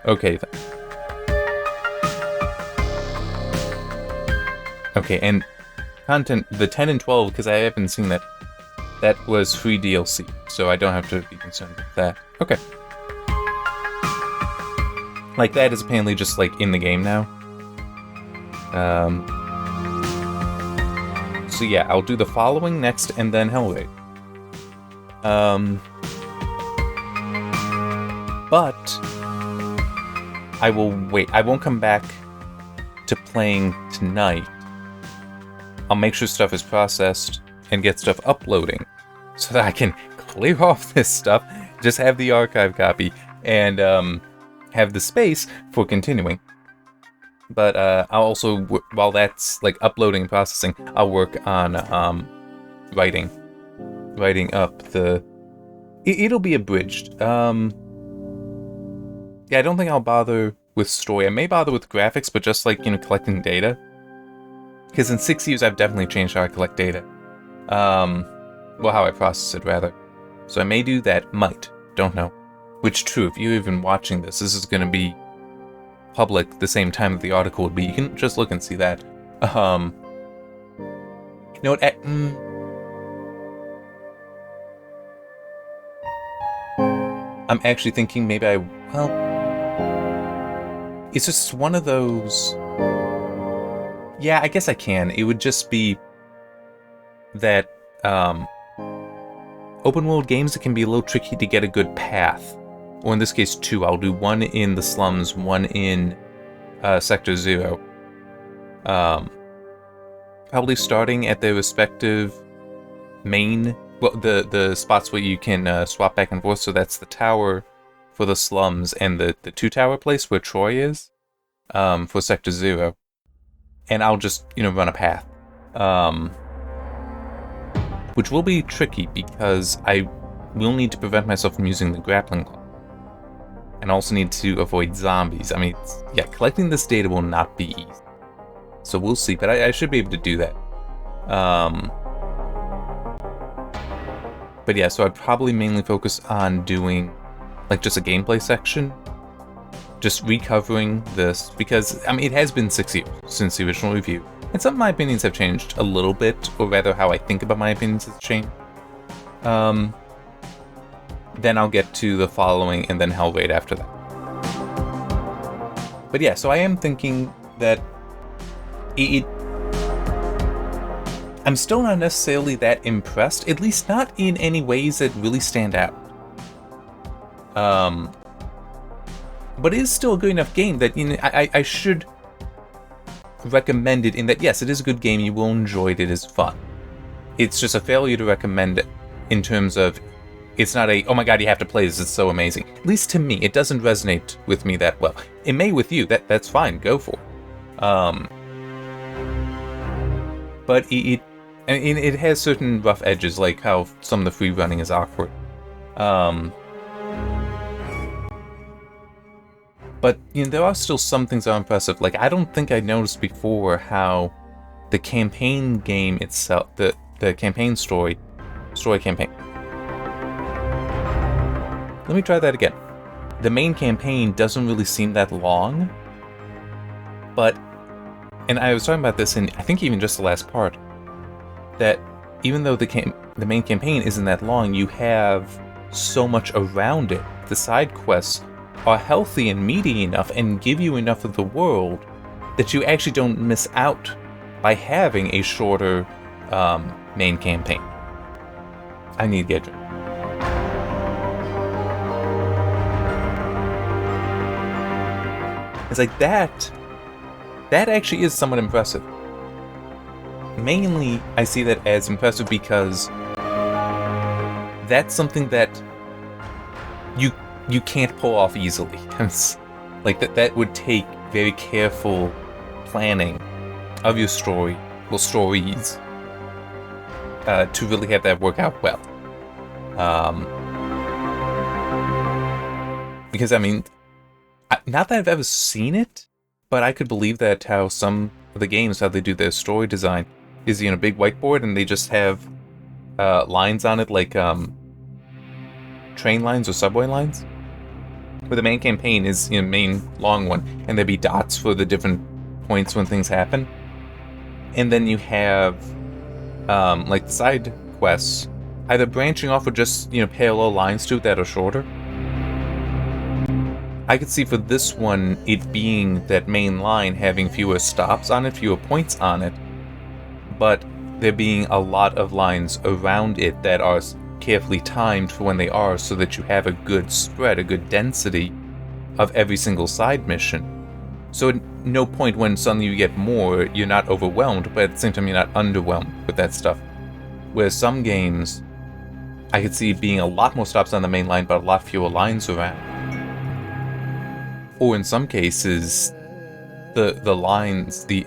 Okay, then. Okay, and content, the 10 and 12, because I haven't seen that. That was free DLC, so I don't have to be concerned with that. Okay. Like, that is apparently just, like, in the game now. So yeah, I'll do the following next, and then Hell Raid. But I will wait. I won't come back to playing tonight. I'll make sure stuff is processed and get stuff uploading so that I can clear off this stuff, just have the archive copy, and have the space for continuing. But I'll also, while that's like uploading and processing, I'll work on writing up the... It'll be abridged. Yeah, I don't think I'll bother with story. I may bother with graphics, but just like, collecting data. Because in 6 years, I've definitely changed how I collect data. Well, how I process it, rather. So I may do that. Might. Don't know. Which, true, if you're even watching this is going to be public the same time that the article would be. You can just look and see that. You know what? I'm actually thinking maybe it's just one of those... Yeah, I guess I can. It would just be that open world games, it can be a little tricky to get a good path. Or in this case, 2. I'll do one in the slums, one in Sector 0. Probably starting at their respective main... Well, the spots where you can swap back and forth. So that's the tower for the slums and the 2-tower place where Troy is for Sector 0. And I'll just, run a path. Which will be tricky because I will need to prevent myself from using the grappling hook. And also need to avoid zombies. I mean, yeah, collecting this data will not be easy. So we'll see, but I should be able to do that. But yeah, so I'd probably mainly focus on doing, like, just a gameplay section. Just recovering this, because, I mean, it has been 6 years since the original review. And some of my opinions have changed a little bit, or rather how I think about my opinions has changed. Then I'll get to the following, and then Hell Raid after that. But yeah, so I am thinking that I'm still not necessarily that impressed, at least not in any ways that really stand out. But it is still a good enough game that I should recommend it in that, yes, it is a good game, you will enjoy it, it is fun. It's just a failure to recommend it in terms of, it's not a, oh my god, you have to play this, it's so amazing. At least to me, it doesn't resonate with me that well. It may with you, that's fine, go for it. But it has certain rough edges, like how some of the free running is awkward. But there are still some things that are impressive. Like, I don't think I noticed before how the campaign game itself, the campaign story campaign. Let me try that again. The main campaign doesn't really seem that long, but, and I was talking about this in, I think even just the last part, that even though the main campaign isn't that long, you have so much around it. The side quests are healthy and meaty enough and give you enough of the world that you actually don't miss out by having a shorter main campaign. I need to get drunk. It's like that actually is somewhat impressive. Mainly, I see that as impressive because that's something that you can't pull off easily. It's like that would take very careful planning of your story, well, stories, to really have that work out well. Because, I mean, not that I've ever seen it, but I could believe that how some of the games, how they do their story design, is, you know, a big whiteboard and they just have lines on it like train lines or subway lines. Where the main campaign is, you know, main long one, and there'd be dots for the different points when things happen. And then you have like the side quests, either branching off or just, you know, parallel lines to it that are shorter. I could see for this one, it being that main line having fewer stops on it, fewer points on it, but there being a lot of lines around it that are carefully timed for when they are, so that you have a good spread, a good density of every single side mission. So at no point when suddenly you get more, you're not overwhelmed, but at the same time you're not underwhelmed with that stuff. Whereas some games, I could see being a lot more stops on the main line, but a lot fewer lines around. Or in some cases, the lines, the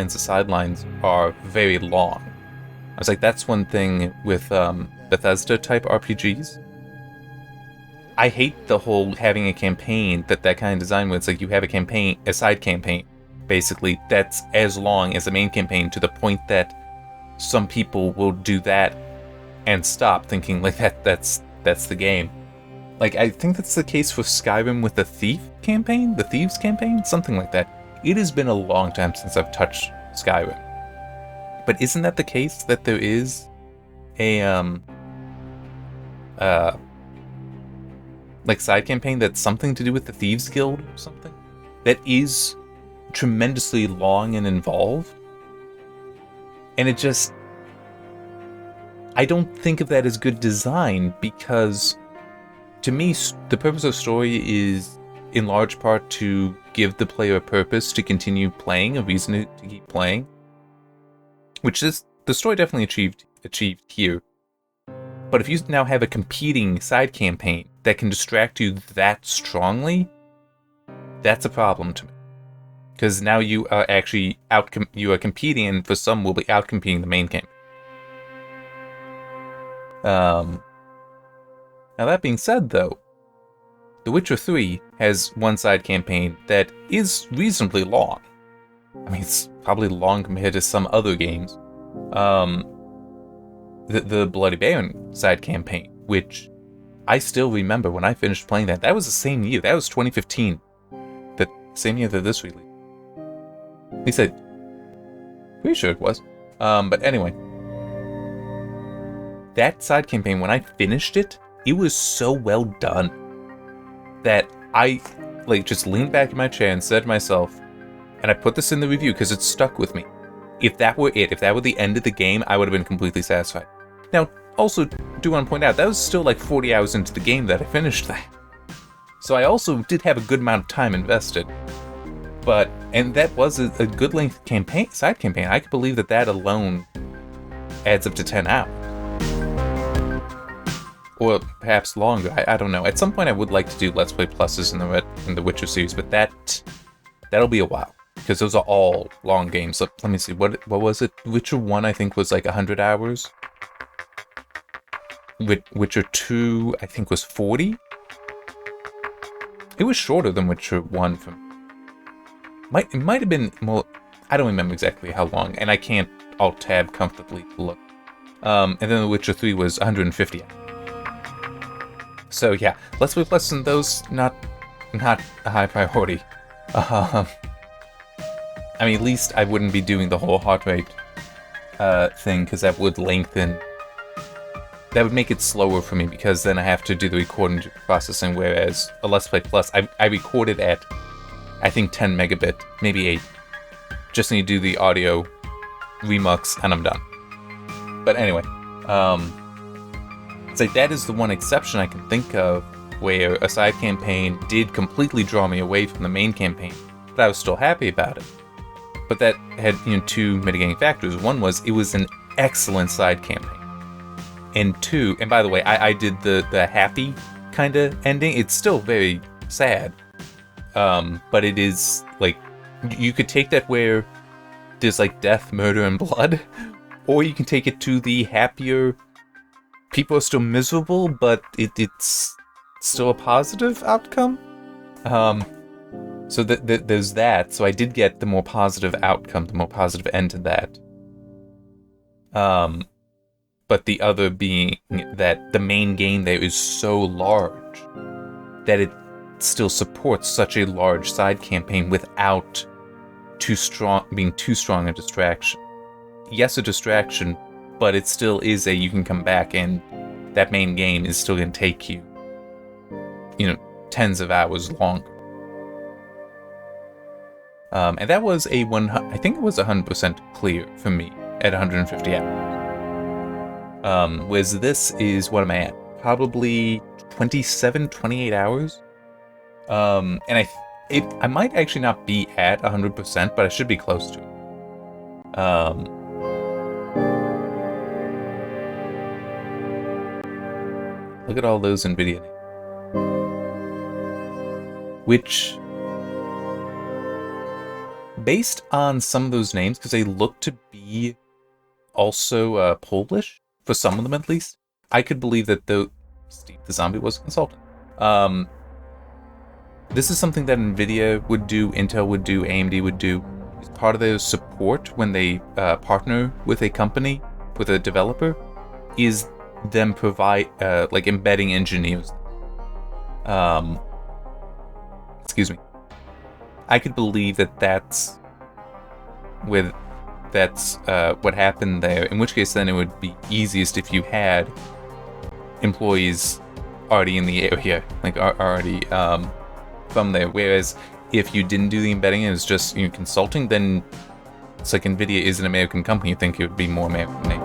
sidelines are very long. I was like, that's one thing with Bethesda type RPGs. I hate the whole having a campaign that kind of design where it's like you have a side campaign, basically, that's as long as the main campaign, to the point that some people will do that and stop, thinking like that's the game. Like, I think that's the case for Skyrim with the Thieves campaign, something like that. It has been a long time since I've touched Skyrim. But isn't that the case, that there is a like side campaign that's something to do with the Thieves Guild or something? That is tremendously long and involved? And it just, I don't think of that as good design, because to me, the purpose of story is in large part to give the player a purpose to continue playing, a reason to keep playing. Which is, the story definitely achieved here. But if you now have a competing side campaign that can distract you that strongly, that's a problem to me. Because now you are actually competing, and for some will be outcompeting the main campaign. Now that being said, though, The Witcher 3 has one side campaign that is reasonably long. I mean, it's probably long compared to some other games. The Bloody Baron side campaign, which I still remember when I finished playing that. That was the same year. That was 2015. The same year that this released. At least I'm pretty sure it was. But anyway. That side campaign, when I finished it, it was so well done that I just leaned back in my chair and said to myself, and I put this in the review because it stuck with me, if that were it, if that were the end of the game, I would have been completely satisfied. Now, also do want to point out, that was still like 40 hours into the game that I finished that. So I also did have a good amount of time invested. And that was a good length side campaign. I could believe that alone adds up to 10 hours. Or perhaps longer, I don't know. At some point I would like to do Let's Play Pluses in the Witcher series, but that'll be a while. Because those are all long games. So, let me see, what was it? Witcher 1 I think was like 100 hours. Witcher 2 I think was 40. It was shorter than Witcher 1. It might have been more, I don't remember exactly how long, and I can't alt-tab comfortably look. And then The Witcher 3 was 150 hours. So yeah, Let's Play Plus and those, not a high priority. I mean, at least I wouldn't be doing the whole heart rate thing, because that would lengthen. That would make it slower for me, because then I have to do the recording processing, whereas a Let's Play Plus, I recorded at, I think 10 megabit, maybe 8. Just need to do the audio remux, and I'm done. But anyway, it's like that is the one exception I can think of where a side campaign did completely draw me away from the main campaign, but I was still happy about it. But that had, two mitigating factors. One was it was an excellent side campaign. And two, and by the way, I did the happy kind of ending. It's still very sad, but it is like you could take that where there's like death, murder, and blood, or you can take it to the happier. People are still miserable, but it's still a positive outcome. So there's that. So I did get the more positive outcome, the more positive end to that. But the other being that the main game there is so large that it still supports such a large side campaign without being too strong a distraction. Yes, a distraction, but it still is you can come back and that main game is still going to take you, tens of hours longer. And that was I think it was 100% clear for me at 150 hours. Whereas this is, what am I at? Probably 27, 28 hours. And I might actually not be at 100%, but I should be close to it. Look at all those NVIDIA names. Which, based on some of those names, because they look to be also Polish, for some of them at least, I could believe that Steve the Zombie was a consultant. This is something that NVIDIA would do, Intel would do, AMD would do. It's part of their support when they partner with a company, with a developer, is them provide, like, embedding engineers. Excuse me. I could believe that that's what happened there, in which case then it would be easiest if you had employees already in the area, like already from there. Whereas if you didn't do the embedding, it was just consulting, then it's like NVIDIA is an American company, you think it would be more American name.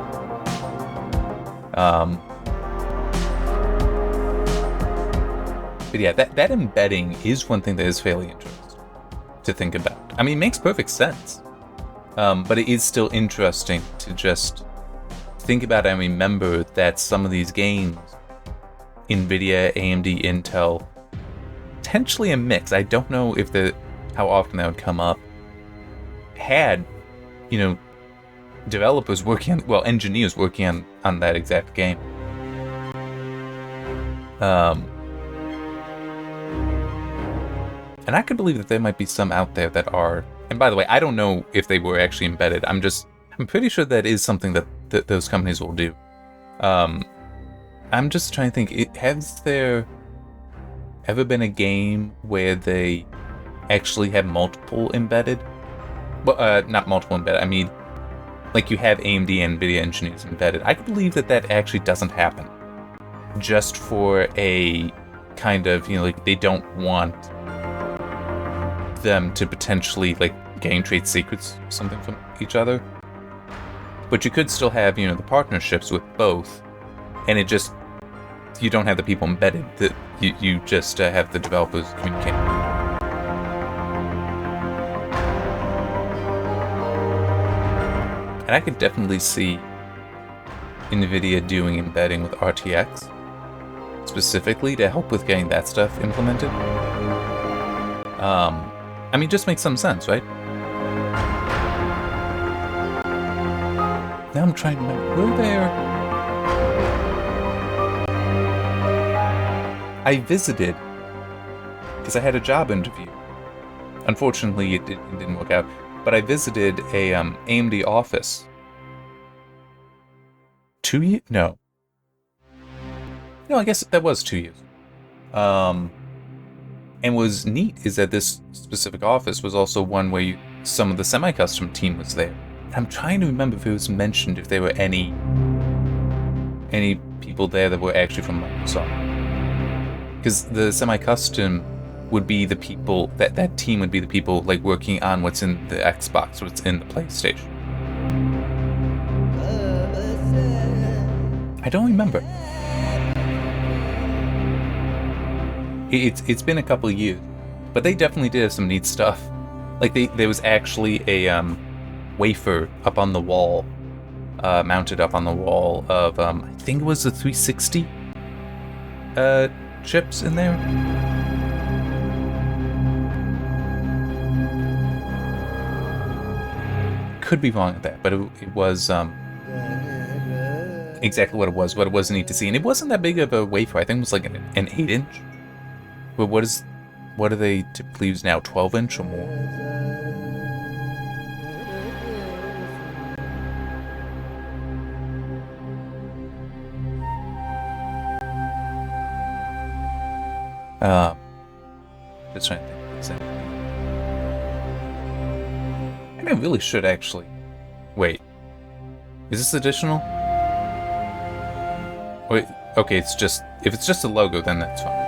But yeah, that embedding is one thing that is fairly interesting to think about. I mean, it makes perfect sense. But it is still interesting to just think about and remember that some of these games, NVIDIA, AMD, Intel, potentially a mix, I don't know if how often that would come up, had, developers working on, engineers working on that exact game. And I could believe that there might be some out there that are, and by the way, I don't know if they were actually embedded. I'm pretty sure that is something that those companies will do. I'm just trying to think, has there ever been a game where they actually have multiple embedded? Well, not multiple embedded, I mean, like you have AMD and NVIDIA engineers embedded. I could believe that actually doesn't happen. Just for a kind of, like they don't want them to potentially like gain trade secrets or something from each other. But you could still have, the partnerships with both, and it just, you don't have the people embedded, that you just have the developers communicate. And I could definitely see NVIDIA doing embedding with RTX, specifically to help with getting that stuff implemented. I mean, just makes some sense, right? Now I'm trying to remember, were there... I visited, because I had a job interview. Unfortunately, it didn't work out, but I visited a AMD office. 2 years? No, I guess that was 2 years. And what was neat is that this specific office was also one where some of the semi-custom team was there. I'm trying to remember if it was mentioned if there were any people there that were actually from Microsoft. Because the semi-custom would be the people, that team would be the people like working on what's in the Xbox, what's in the PlayStation. I don't remember. It's been a couple of years, but they definitely did have some neat stuff. Like there was actually a wafer up on the wall, mounted up on the wall of I think it was the 360 chips in there? Could be wrong at that, but it was exactly what it was. What it was neat to see, and it wasn't that big of a wafer. I think it was like an 8-inch. But what do they typically use now? 12-inch or more? Just trying to think of exactly. And I really should actually. Wait. Is this additional? Wait, okay, it's just, if it's just a logo, then that's fine.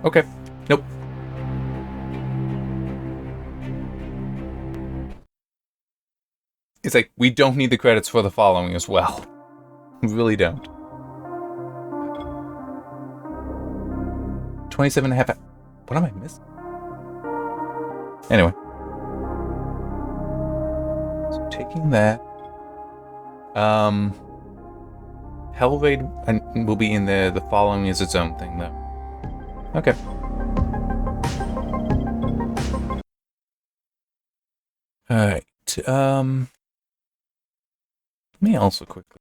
Okay, nope. It's like, we don't need the credits for the following as well. We really don't. 27.5. What am I missing? Anyway. So taking that. Helvade will be in there. The following is its own thing, though. Okay. Alright. Let me also quickly.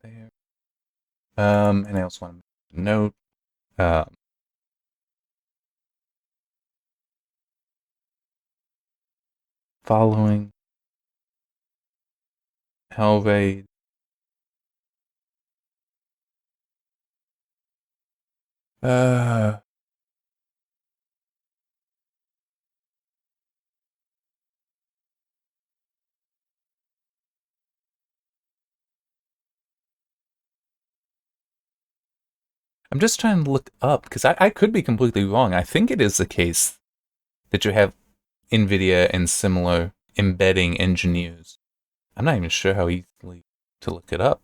There. And I also want to note. Following Helvade. I'm just trying to look up, because I could be completely wrong. I think it is the case that you have NVIDIA and similar embedding engineers. I'm not even sure how easily to look it up.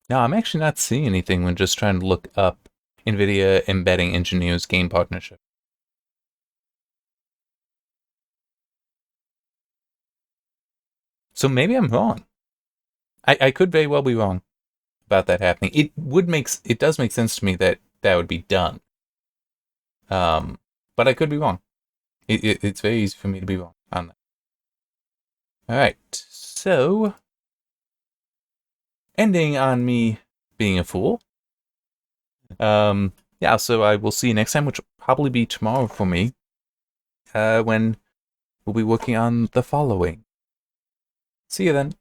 No, I'm actually not seeing anything when just trying to look up NVIDIA embedding engineers game partnership. So maybe I'm wrong. I could very well be wrong about that happening. It does make sense to me that that would be done. But I could be wrong. It's very easy for me to be wrong on that. Alright, so ending on me being a fool. Yeah, so I will see you next time, which will probably be tomorrow for me. When we'll be working on the following. See you then.